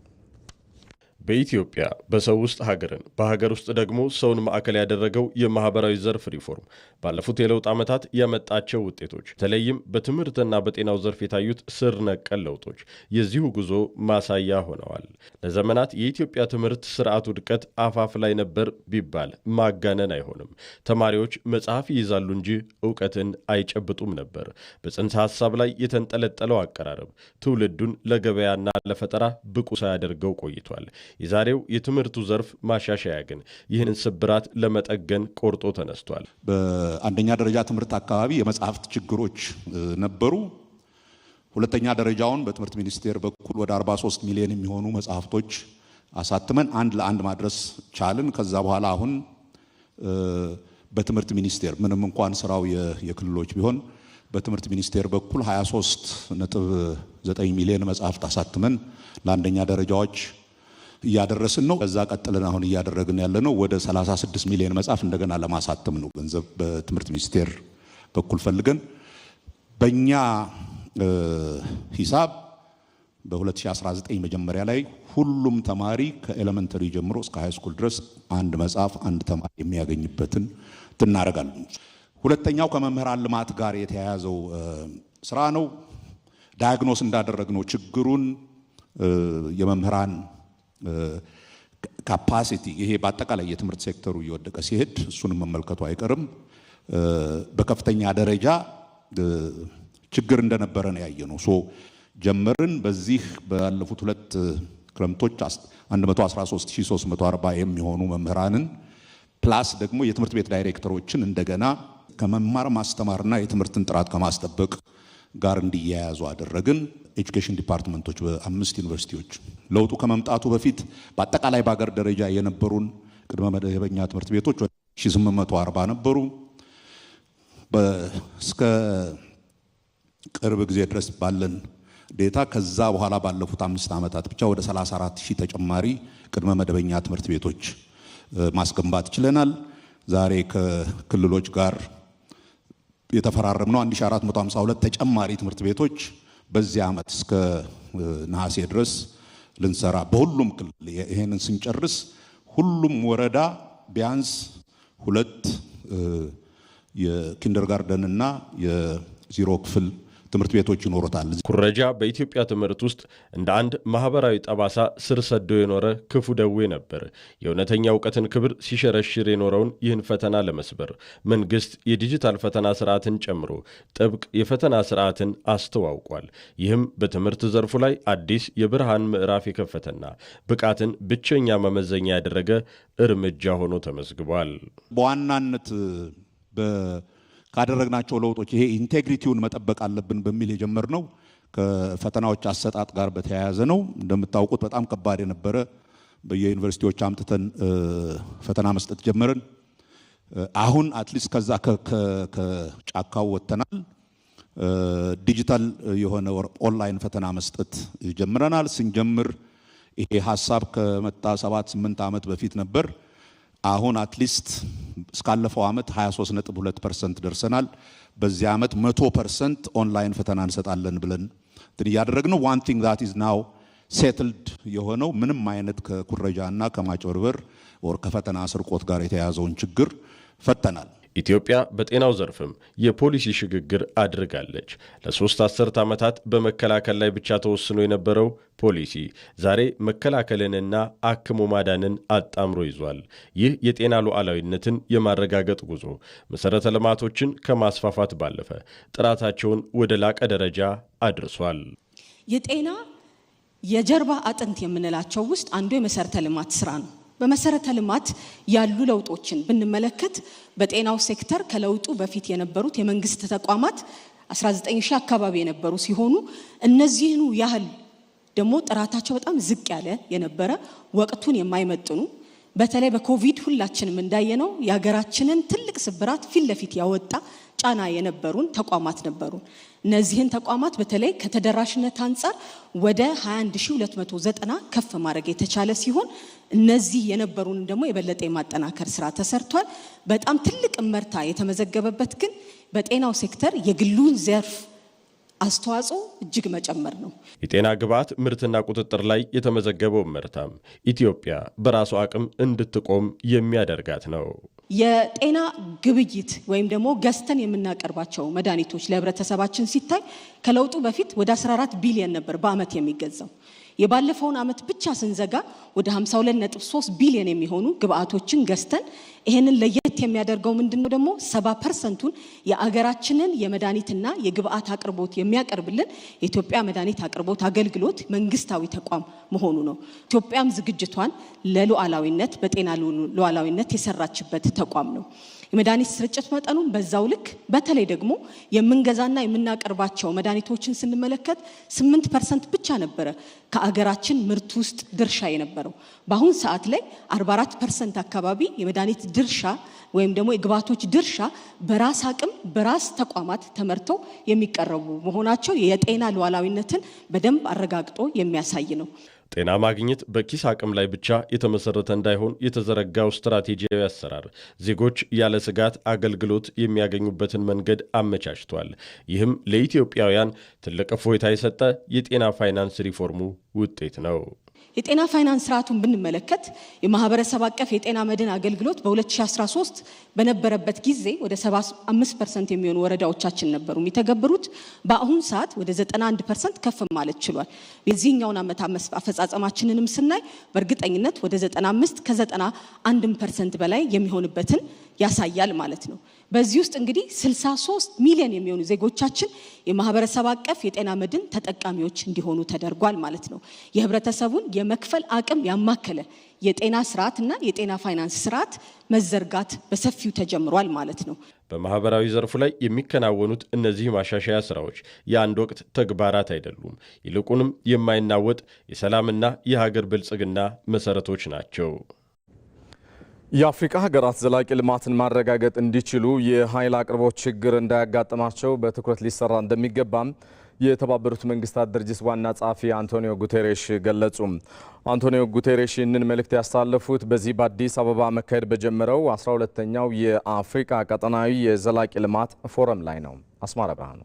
በኢትዮጵያ በሰው ውስጥ ሀገርን በሀገር ውስጥ ደግሞ ሰውን ማዕከል ያደረገው የማህበራዊ ዘርፍ ሪፎርም ባለፉት የለውጥ ዓመታት ያመጣቸው ውጤቶች በተለይም በትምህርትና በጤናው ዘርፍ የታዩት ስር ነቀል ለውጦች የዚሁ ጉዞ ማሳያ ሆነዋል። ለዘመናት የኢትዮጵያ ትምህርት ስርዓት ውድቀት አፋፍ ላይ ነበር ቢባል ማጋነን አይሆንም። ተማሪዎች መጽሐፍ ይይዛሉ እንጂ ዕውቀትን አይጨብጡም ነበር። በጽንሰ ሐሳብ ላይ የተንጠለጠለው አቀራረብ ትውልዱን ለገበያና ለፈጠራ ብቁ ሳያደርገው ቆይቷል። የዛሬው የትምህርቱ ዘርፍ ማሻሻያ ግን ይህንን ስብራት ለመጠገን ቆርጦ ተነስቷል። በአንደኛ ደረጃ ትምህርት አካባቢ የመጽሐፍት ችግሮች ነበሩ። ሁለተኛ ደረጃውን በትምህርት ሚኒስቴር በኩል ወደ 43 ሚሊዮን የሚሆኑ መጽሐፍቶች አሳትመን አንድ ለአንድ ማድረስ ቻልን። ከዛ በኋላ አሁን በትምህርት ሚኒስቴር ምንም እንኳን ስራው የክልሎች ቢሆን በትምህርት ሚኒስቴር በኩል 23.9 ሚሊዮን መጽሐፍት አሳትመን ለአንደኛ ደረጃዎች እያደረስን ነው። ከዛ ቀጥለን አሁን እያደረግን ያለነው ወደ 36 ሚሊዮን መጽሐፍ እንደገና ለማሳተም ነው። ገንዘብ በትምህርት ሚኒስቴር በኩል ፈልገን በእኛ ሂሳብ በ2019 መጀመሪያ ላይ ሁሉም ተማሪ ከኤሌመንተሪ ጀምሮ እስከ ሃይ ስኩል ድረስ አንድ መጽሐፍ አንድ ተማሪ የሚያገኝበትን እናደርጋለን። ሁለተኛው ከመምህራን ልማት ጋር የተያያዘው ስራ ነው። ዳያግኖስ እንዳደረግነው ችግሩን የመምህራን ካፓሲቲ ይሄ በአጠቃላይ የትምህርት ሴክተሩ እየወደቀ ሲሄድ እሱንም መመልከቱ አይቀርም። በከፍተኛ ደረጃ ችግር እንደነበረ ነው ያየነው። ጀመርን። በዚህ ባለፉት ሁለት ክረምቶች 113340 የሚሆኑ መምህራንን ፕላስ ደግሞ የትምህርት ቤት ዳይሬክተሮችን እንደገና ከመማር ማስተማርና የትምህርትን ጥራት ከማስጠበቅ ጋር እንዲያያዙ አደረግን። ኤጁኬሽን ዲፓርትመንቶች በ5 ዩኒቨርሲቲዎች ለውጡ ከመምጣቱ በፊት በአጠቃላይ በአገር ደረጃ የነበሩን ቅድመ መደበኛ ትምህርት ቤቶች 1840 ነበሩ። እስከ ቅርብ ጊዜ ድረስ ባለን ዴታ ከዛ በኋላ ባለፉት 5 ዓመታት ብቻ ወደ 34000 ተጨማሪ ቅድመ መደበኛ ትምህርት ቤቶች ማስገንባት ችለናል። ዛሬ ከክልሎች ጋር የተፈራረምነው 1452 ተጨማሪ ትምህርት ቤቶች በዚህ ዓመት እስከ ነሐሴ ድረስ ልንሰራ በሁሉም ክልል ይሄንን ስንጨርስ ሁሉም ወረዳ ቢያንስ 2 የኪንደርጋርደን እና የዜሮ ክፍል ትምህርት ቤቶች ይኖሩታል። ኩረጃ በኢትዮጵያ ትምህርት ውስጥ እንደ አንድ ማህበራዊ ጠባሳ ስር ሰዶ የኖረ ክፉ ደዌ ነበር። የእውነተኛ እውቀትን ክብር ሲሸረሽር የኖረውን ይህን ፈተና ለመስበር መንግስት የዲጂታል ፈተና ስርዓትን ጨምሮ ጥብቅ የፈተና ስርዓትን አስተዋውቋል። ይህም በትምህርት ዘርፉ ላይ አዲስ የብርሃን ምዕራፍ የከፈተና ብቃትን ብቸኛ መመዘኛ ያደረገ እርምጃ ሆኖ ተመዝግቧል። በዋናነት ካደረግናቸው ለውጦች ይሄ ኢንቴግሪቲውን መጠበቅ አለብን በሚል የጀመርነው ከፈተናዎች አሰጣጥ ጋር በተያያዘ ነው። እንደምታውቁት በጣም ከባድ የነበረ በየዩኒቨርሲቲዎች አምጥተን ፈተና መስጠት ጀመርን። አሁን አትሊስት ከዛ ከጫካው ወጥተናል። ዲጂታል የሆነ ኦንላይን ፈተና መስጠት ጀምረናል። ስንጀምር ይሄ ሐሳብ ከመጣ 7-8 ዓመት በፊት ነበር። አሁን አትሊስት እስካለፈው ዓመት 23.2% ደርሰናል። በዚህ ዓመት 100% ኦንላይን ፈተና እንሰጣለን ብለን ያደረግነው one thing that is now settled የሆነው ምንም አይነት ከኩረጃና ከማጭበርበር ወር ከፈተና ስርቆት ጋር የተያያዘውን ችግር ፈተናል። ኢትዮጵያ በጤናው ዘርፍም የፖሊሲ ሽግግር አድርጋለች። ለ3 አስርት ዓመታት በመከላከል ላይ ብቻ ተወስኖ የነበረው ፖሊሲ ዛሬ መከላከልንና አክሞ ማዳንን አጣምሮ ይዟል። ይህ የጤና ሉዓላዊነትን የማረጋገጥ ጉዞ መሰረተ ልማቶችን ከማስፋፋት ባለፈ ጥራታቸውን ወደ ላቀ ደረጃ አድርሷል። የጤና የጀርባ አጥንት የምንላቸው ውስጥ አንዱ የመሰረተ ልማት ስራ ነው። በመሰረተ ልማት ያሉ ለውጦችን ብንመለከት በጤናው ሴክተር ከለውጡ በፊት የነበሩት የመንግስት ተቋማት 19000 አካባቢ የነበሩ ሲሆኑ እነዚህኑ ያህል ደግሞ ጥራታቸው በጣም ዝቅ ያለ የነበረ ወቅቱን የማይመጥኑ በተለይ በኮቪድ ሁላችንም እንዳየነው የሀገራችንን ትልቅ ስብራት ፊት ለፊት ያወጣ ጫና የነበሩን ተቋማት ነበሩ። እነዚህን ተቋማት በተለይ ከተደራሽነት አንፃር ወደ 21290 ከፍ ማድረግ የተቻለ ሲሆን እነዚህ የነበሩን ደግሞ የበለጠ የማጠናከር ስራ ተሰርቷል። በጣም ትልቅ ምርታ የተመዘገበበት ግን በጤናው ሴክተር የግሉን ዘርፍ አስተዋጽኦ እጅግ መጨመር ነው። የጤና ግብዓት ምርትና ቁጥጥር ላይ የተመዘገበው ምርታም ኢትዮጵያ በራሷ አቅም እንድትቆም የሚያደርጋት ነው። የጤና ግብይት ወይም ደግሞ ገዝተን የምናቀርባቸው መድኃኒቶች ለህብረተሰባችን ሲታይ ከለውጡ በፊት ወደ 14 ቢሊዮን ነበር በአመት የሚገዛው። የባለፈውን አመት ብቻ ስንዘጋ ወደ 52.3 ቢሊዮን የሚሆኑ ግብአቶችን ገዝተን ይሄንን ለየት የሚያደርገው ምንድነው ደግሞ 70%ን የአገራችንን የመድኃኒትና የግብአት አቅርቦት የሚያቀርብልን የኢትዮጵያ መድኃኒት አቅርቦት አገልግሎት መንግስታዊ ተቋም መሆኑ ነው። ኢትዮጵያም ዝግጅቷን ለሉዓላዊነት በጤና ሉዓላዊነት የሰራችበት ተቋም ነው። የመድኃኒት ስርጭት መጠኑን በዛው ልክ በተለይ ደግሞ የምንገዛና የምናቀርባቸው መድኃኒቶችን ስንመለከት 8% ብቻ ነበረ ከአገራችን ምርት ውስጥ ድርሻ የነበረው። በአሁን ሰዓት ላይ 44% አካባቢ የመድኃኒት ድርሻ ወይም ደግሞ የግብአቶች ድርሻ በራስ አቅም በራስ ተቋማት ተመርተው የሚቀርቡ መሆናቸው የጤና ሉዓላዊነትን በደንብ አረጋግጦ የሚያሳይ ነው። ጤና ማግኘት በኪስ አቅም ላይ ብቻ የተመሰረተ እንዳይሆን የተዘረጋው ስትራቴጂያዊ አሰራር ዜጎች ያለ ስጋት አገልግሎት የሚያገኙበትን መንገድ አመቻችቷል። ይህም ለኢትዮጵያውያን ትልቅ እፎይታ የሰጠ የጤና ፋይናንስ ሪፎርሙ ውጤት ነው። የጤና ፋይናንስ ስርዓቱን ብንመለከት የማህበረሰብ አቀፍ የጤና መድን አገልግሎት በ2013 በነበረበት ጊዜ ወደ 75% የሚሆኑ ወረዳዎቻችን ነበሩ የሚተገብሩት። በአሁን ሰዓት ወደ 91% ከፍ ማለት ችሏል። የዚህኛውን ዓመት አፈጻጸማችንንም ስናይ በእርግጠኝነት ወደ 95 ከ91% በላይ የሚሆንበትን ያሳያል ማለት ነው። በዚህ ውስጥ እንግዲህ 63 ሚሊዮን የሚሆኑ ዜጎቻችን የማህበረሰብ አቀፍ የጤና መድን ተጠቃሚዎች እንዲሆኑ ተደርጓል ማለት ነው። የህብረተሰቡን የመክፈል አቅም ያማከለ የጤና ስርዓትና የጤና ፋይናንስ ስርዓት መዘርጋት በሰፊው ተጀምሯል ማለት ነው። በማህበራዊ ዘርፉ ላይ የሚከናወኑት እነዚህ ማሻሻያ ስራዎች የአንድ ወቅት ተግባራት አይደሉም። ይልቁንም የማይናወጥ የሰላምና የሀገር ብልጽግና መሰረቶች ናቸው። የአፍሪካ ሀገራት ዘላቂ ልማትን ማረጋገጥ እንዲችሉ የኃይል አቅርቦት ችግር እንዳያጋጥማቸው በትኩረት ሊሰራ እንደሚገባም የተባበሩት መንግስታት ድርጅት ዋና ጸሐፊ አንቶኒዮ ጉቴሬሽ ገለጹ። አንቶኒዮ ጉቴሬሽ ይህንን መልእክት ያስተላለፉት በዚህ በአዲስ አበባ መካሄድ በጀመረው 12ኛው የአፍሪካ ቀጠናዊ የዘላቂ ልማት ፎረም ላይ ነው። አስማራ ብርሃኑ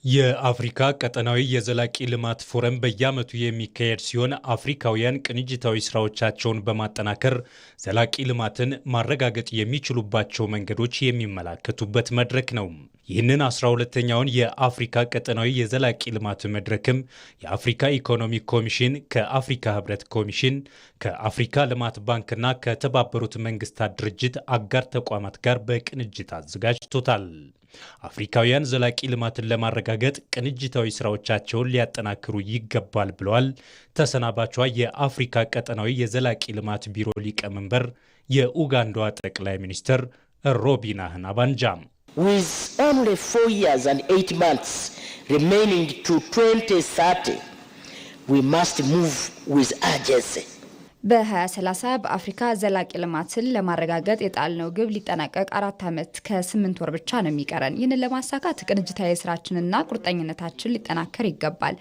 የአፍሪካ ቀጠናዊ የዘላቂ ልማት ፎረም በየዓመቱ የሚካሄድ ሲሆን አፍሪካውያን ቅንጅታዊ ስራዎቻቸውን በማጠናከር ዘላቂ ልማትን ማረጋገጥ የሚችሉባቸው መንገዶች የሚመላከቱበት መድረክ ነው። ይህንን 12ኛውን የአፍሪካ ቀጠናዊ የዘላቂ ልማት መድረክም የአፍሪካ ኢኮኖሚ ኮሚሽን ከአፍሪካ ህብረት ኮሚሽን ከአፍሪካ ልማት ባንክና ከተባበሩት መንግስታት ድርጅት አጋር ተቋማት ጋር በቅንጅት አዘጋጅቶታል። አፍሪካውያን ዘላቂ ልማትን ለማረጋገጥ ቅንጅታዊ ስራዎቻቸውን ሊያጠናክሩ ይገባል ብለዋል ተሰናባቿ የአፍሪካ ቀጠናዊ የዘላቂ ልማት ቢሮ ሊቀመንበር የኡጋንዳዋ ጠቅላይ ሚኒስትር ሮቢና ናባንጃ። With only 4 years and 8 months remaining to 2030, we must move with urgency. በ2030 በአፍሪካ ዘላቂ ልማትን ለማረጋገጥ የጣልነው ግብ ሊጠናቀቅ 4 ዓመት ከ8 ወር ብቻ ነው የሚቀረን። ይህንን ለማሳካት ቅንጅታዊ ስራችንና ቁርጠኝነታችን ሊጠናከር ይገባል።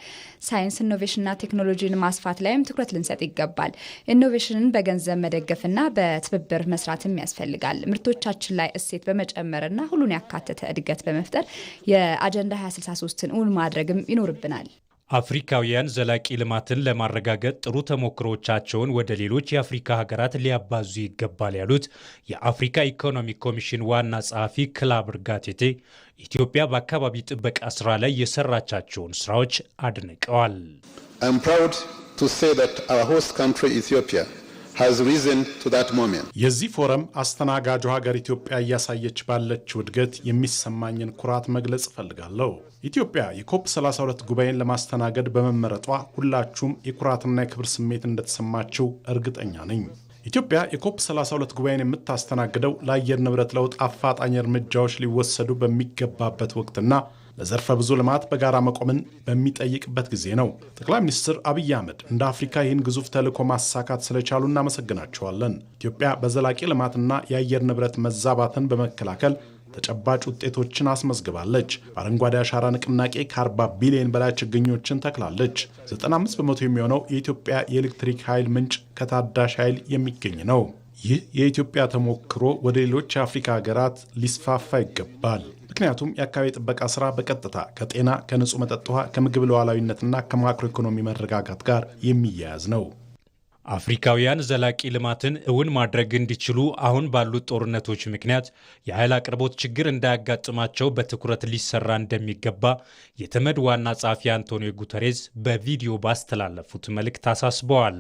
ሳይንስ ኢኖቬሽንና ቴክኖሎጂን ማስፋት ላይም ትኩረት ልንሰጥ ይገባል። ኢኖቬሽንን በገንዘብ መደገፍና በትብብር መስራትም ያስፈልጋል። ምርቶቻችን ላይ እሴት በመጨመርና ሁሉን ያካተተ እድገት በመፍጠር የአጀንዳ 2063ን እውን ማድረግም ይኖርብናል። አፍሪካውያን ዘላቂ ልማትን ለማረጋገጥ ጥሩ ተሞክሮቻቸውን ወደ ሌሎች የአፍሪካ ሀገራት ሊያባዙ ይገባል ያሉት የአፍሪካ ኢኮኖሚ ኮሚሽን ዋና ጸሐፊ ክላብር ጋቴቴ ኢትዮጵያ በአካባቢ ጥበቃ ስራ ላይ የሰራቻቸውን ስራዎች አድንቀዋል። I'm proud to say that our host country Ethiopia has risen to that moment. የዚህ ፎረም አስተናጋጁ ሀገር ኢትዮጵያ እያሳየች ባለችው እድገት የሚሰማኝን ኩራት መግለጽ ፈልጋለሁ። ኢትዮጵያ የኮፕ 32 ጉባኤን ለማስተናገድ በመመረጧ ሁላችሁም የኩራትና የክብር ስሜት እንደተሰማችሁ እርግጠኛ ነኝ። ኢትዮጵያ የኮፕ 32 ጉባኤን የምታስተናግደው ለአየር ንብረት ለውጥ አፋጣኝ እርምጃዎች ሊወሰዱ በሚገባበት ወቅትና ለዘርፈ ብዙ ልማት በጋራ መቆምን በሚጠይቅበት ጊዜ ነው። ጠቅላይ ሚኒስትር አብይ አህመድ እንደ አፍሪካ ይህን ግዙፍ ተልዕኮ ማሳካት ስለቻሉ እናመሰግናቸዋለን። ኢትዮጵያ በዘላቂ ልማትና የአየር ንብረት መዛባትን በመከላከል ተጨባጭ ውጤቶችን አስመዝግባለች። በአረንጓዴ አሻራ ንቅናቄ ከ40 ቢሊዮን በላይ ችግኞችን ተክላለች። 95 በመቶ የሚሆነው የኢትዮጵያ የኤሌክትሪክ ኃይል ምንጭ ከታዳሽ ኃይል የሚገኝ ነው። ይህ የኢትዮጵያ ተሞክሮ ወደ ሌሎች የአፍሪካ ሀገራት ሊስፋፋ ይገባል። ምክንያቱም የአካባቢ ጥበቃ ስራ በቀጥታ ከጤና፣ ከንጹህ መጠጥ ውሃ፣ ከምግብ ሉዓላዊነትና ከማክሮ ኢኮኖሚ መረጋጋት ጋር የሚያያዝ ነው። አፍሪካውያን ዘላቂ ልማትን እውን ማድረግ እንዲችሉ አሁን ባሉት ጦርነቶች ምክንያት የኃይል አቅርቦት ችግር እንዳያጋጥማቸው በትኩረት ሊሰራ እንደሚገባ የተመድ ዋና ጸሐፊ አንቶኒዮ ጉተሬዝ በቪዲዮ ባስተላለፉት መልእክት አሳስበዋል።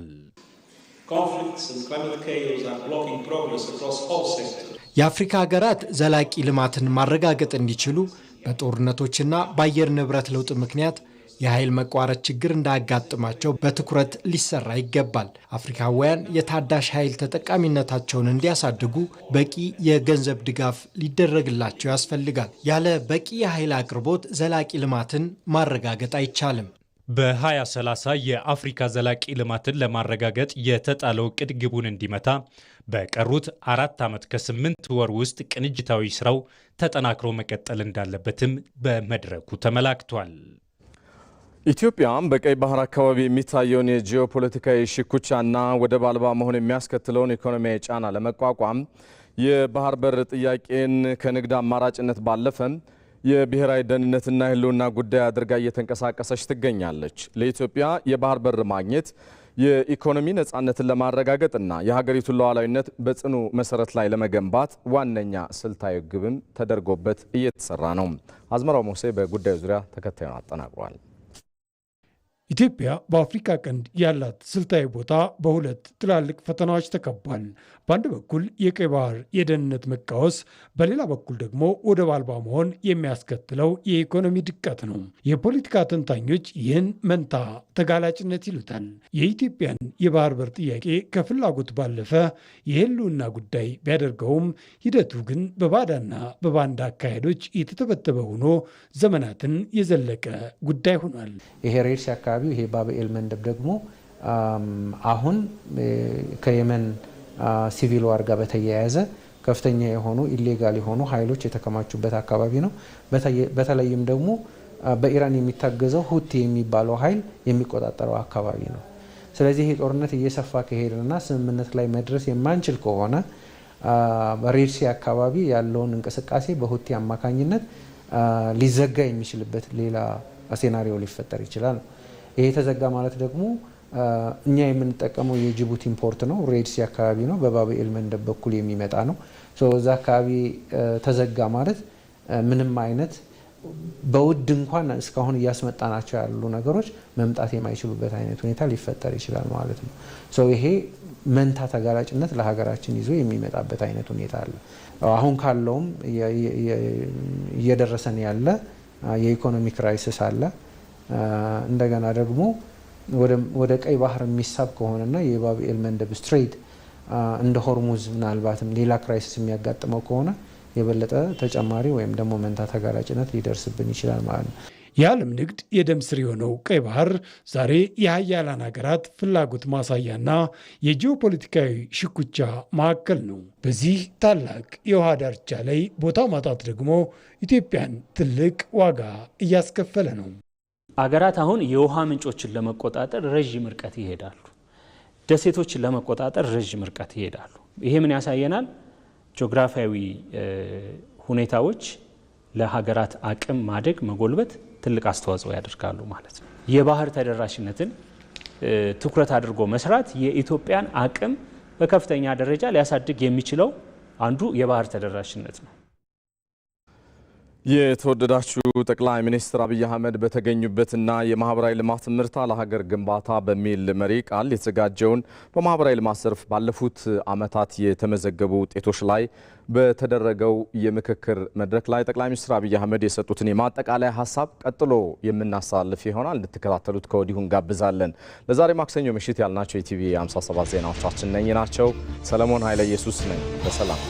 የአፍሪካ ሀገራት ዘላቂ ልማትን ማረጋገጥ እንዲችሉ በጦርነቶችና በአየር ንብረት ለውጥ ምክንያት የኃይል መቋረጥ ችግር እንዳያጋጥማቸው በትኩረት ሊሰራ ይገባል። አፍሪካውያን የታዳሽ ኃይል ተጠቃሚነታቸውን እንዲያሳድጉ በቂ የገንዘብ ድጋፍ ሊደረግላቸው ያስፈልጋል። ያለ በቂ የኃይል አቅርቦት ዘላቂ ልማትን ማረጋገጥ አይቻልም። በ2030 የአፍሪካ ዘላቂ ልማትን ለማረጋገጥ የተጣለው ዕቅድ ግቡን እንዲመታ በቀሩት 4 ዓመት ከ8 ወር ውስጥ ቅንጅታዊ ስራው ተጠናክሮ መቀጠል እንዳለበትም በመድረኩ ተመላክቷል። ኢትዮጵያም በቀይ ባህር አካባቢ የሚታየውን የጂኦፖለቲካዊ ሽኩቻና ወደብ አልባ መሆን የሚያስከትለውን ኢኮኖሚያዊ ጫና ለመቋቋም የባህር በር ጥያቄን ከንግድ አማራጭነት ባለፈ የብሔራዊ ደህንነትና ሕልውና ጉዳይ አድርጋ እየተንቀሳቀሰች ትገኛለች። ለኢትዮጵያ የባህር በር ማግኘት የኢኮኖሚ ነጻነትን ለማረጋገጥና የሀገሪቱን ሉዓላዊነት በጽኑ መሰረት ላይ ለመገንባት ዋነኛ ስልታዊ ግብም ተደርጎበት እየተሰራ ነው። አዝመራው ሞሴ በጉዳዩ ዙሪያ ተከታዩን አጠናቅሯል። ኢትዮጵያ በአፍሪካ ቀንድ ያላት ስልታዊ ቦታ በሁለት ትላልቅ ፈተናዎች ተከቧል። በአንድ በኩል የቀይ ባህር የደህንነት መቃወስ፣ በሌላ በኩል ደግሞ ወደብ አልባ መሆን የሚያስከትለው የኢኮኖሚ ድቀት ነው። የፖለቲካ ተንታኞች ይህን መንታ ተጋላጭነት ይሉታል። የኢትዮጵያን የባህር በር ጥያቄ ከፍላጎት ባለፈ የህልውና ጉዳይ ቢያደርገውም ሂደቱ ግን በባዳና በባንዳ አካሄዶች የተተበተበ ሆኖ ዘመናትን የዘለቀ ጉዳይ ሆኗል። ይሄ ሬድሲ አካባቢ ይሄ ባብኤል መንደብ ደግሞ አሁን ከየመን ሲቪል ዋር ጋር በተያያዘ ከፍተኛ የሆኑ ኢሌጋል የሆኑ ኃይሎች የተከማቹበት አካባቢ ነው። በተለይም ደግሞ በኢራን የሚታገዘው ሁቲ የሚባለው ኃይል የሚቆጣጠረው አካባቢ ነው። ስለዚህ ይሄ ጦርነት እየሰፋ ከሄደና ስምምነት ላይ መድረስ የማንችል ከሆነ በሬድሲ አካባቢ ያለውን እንቅስቃሴ በሁቲ አማካኝነት ሊዘጋ የሚችልበት ሌላ ሴናሪዮ ሊፈጠር ይችላል። ይሄ ተዘጋ ማለት ደግሞ እኛ የምንጠቀመው የጅቡቲ ኢምፖርት ነው። ሬድሲ አካባቢ ነው፣ በባብኤል መንደብ በኩል የሚመጣ ነው። እዛ አካባቢ ተዘጋ ማለት ምንም አይነት በውድ እንኳን እስካሁን እያስመጣናቸው ያሉ ነገሮች መምጣት የማይችሉበት አይነት ሁኔታ ሊፈጠር ይችላል ማለት ነው። ይሄ መንታ ተጋላጭነት ለሀገራችን ይዞ የሚመጣበት አይነት ሁኔታ አለ። አሁን ካለውም እየደረሰን ያለ የኢኮኖሚ ክራይሲስ አለ። እንደገና ደግሞ ወደ ቀይ ባህር የሚሳብ ከሆነና የባብኤል መንደብ ስትሬት እንደ ሆርሙዝ ምናልባትም ሌላ ክራይሲስ የሚያጋጥመው ከሆነ የበለጠ ተጨማሪ ወይም ደግሞ መንታ ተጋላጭነት ሊደርስብን ይችላል ማለት ነው። የዓለም ንግድ የደም ስር የሆነው ቀይ ባህር ዛሬ የሀያላን ሀገራት ፍላጎት ማሳያና የጂኦፖለቲካዊ ሽኩቻ ማዕከል ነው። በዚህ ታላቅ የውሃ ዳርቻ ላይ ቦታ ማጣት ደግሞ ኢትዮጵያን ትልቅ ዋጋ እያስከፈለ ነው። አገራት አሁን የውሃ ምንጮችን ለመቆጣጠር ረዥም ርቀት ይሄዳሉ። ደሴቶችን ለመቆጣጠር ረዥም ርቀት ይሄዳሉ። ይሄ ምን ያሳየናል? ጂኦግራፊያዊ ሁኔታዎች ለሀገራት አቅም ማደግ መጎልበት ትልቅ አስተዋጽኦ ያደርጋሉ ማለት ነው። የባህር ተደራሽነትን ትኩረት አድርጎ መስራት የኢትዮጵያን አቅም በከፍተኛ ደረጃ ሊያሳድግ የሚችለው አንዱ የባህር ተደራሽነት ነው። የተወደዳችሁ ጠቅላይ ሚኒስትር አብይ አህመድ በተገኙበትና የማህበራዊ ልማት ምርታ ለሀገር ግንባታ በሚል መሪ ቃል የተዘጋጀውን በማህበራዊ ልማት ዘርፍ ባለፉት ዓመታት የተመዘገቡ ውጤቶች ላይ በተደረገው የምክክር መድረክ ላይ ጠቅላይ ሚኒስትር አብይ አህመድ የሰጡትን የማጠቃለያ ሀሳብ ቀጥሎ የምናሳልፍ ይሆናል። እንድትከታተሉት ከወዲሁ እንጋብዛለን። ለዛሬ ማክሰኞ ምሽት ያልናቸው የቲቪ 57 ዜናዎቻችን እነኚህ ናቸው። ሰለሞን ኃይለ ኢየሱስ ነኝ። በሰላም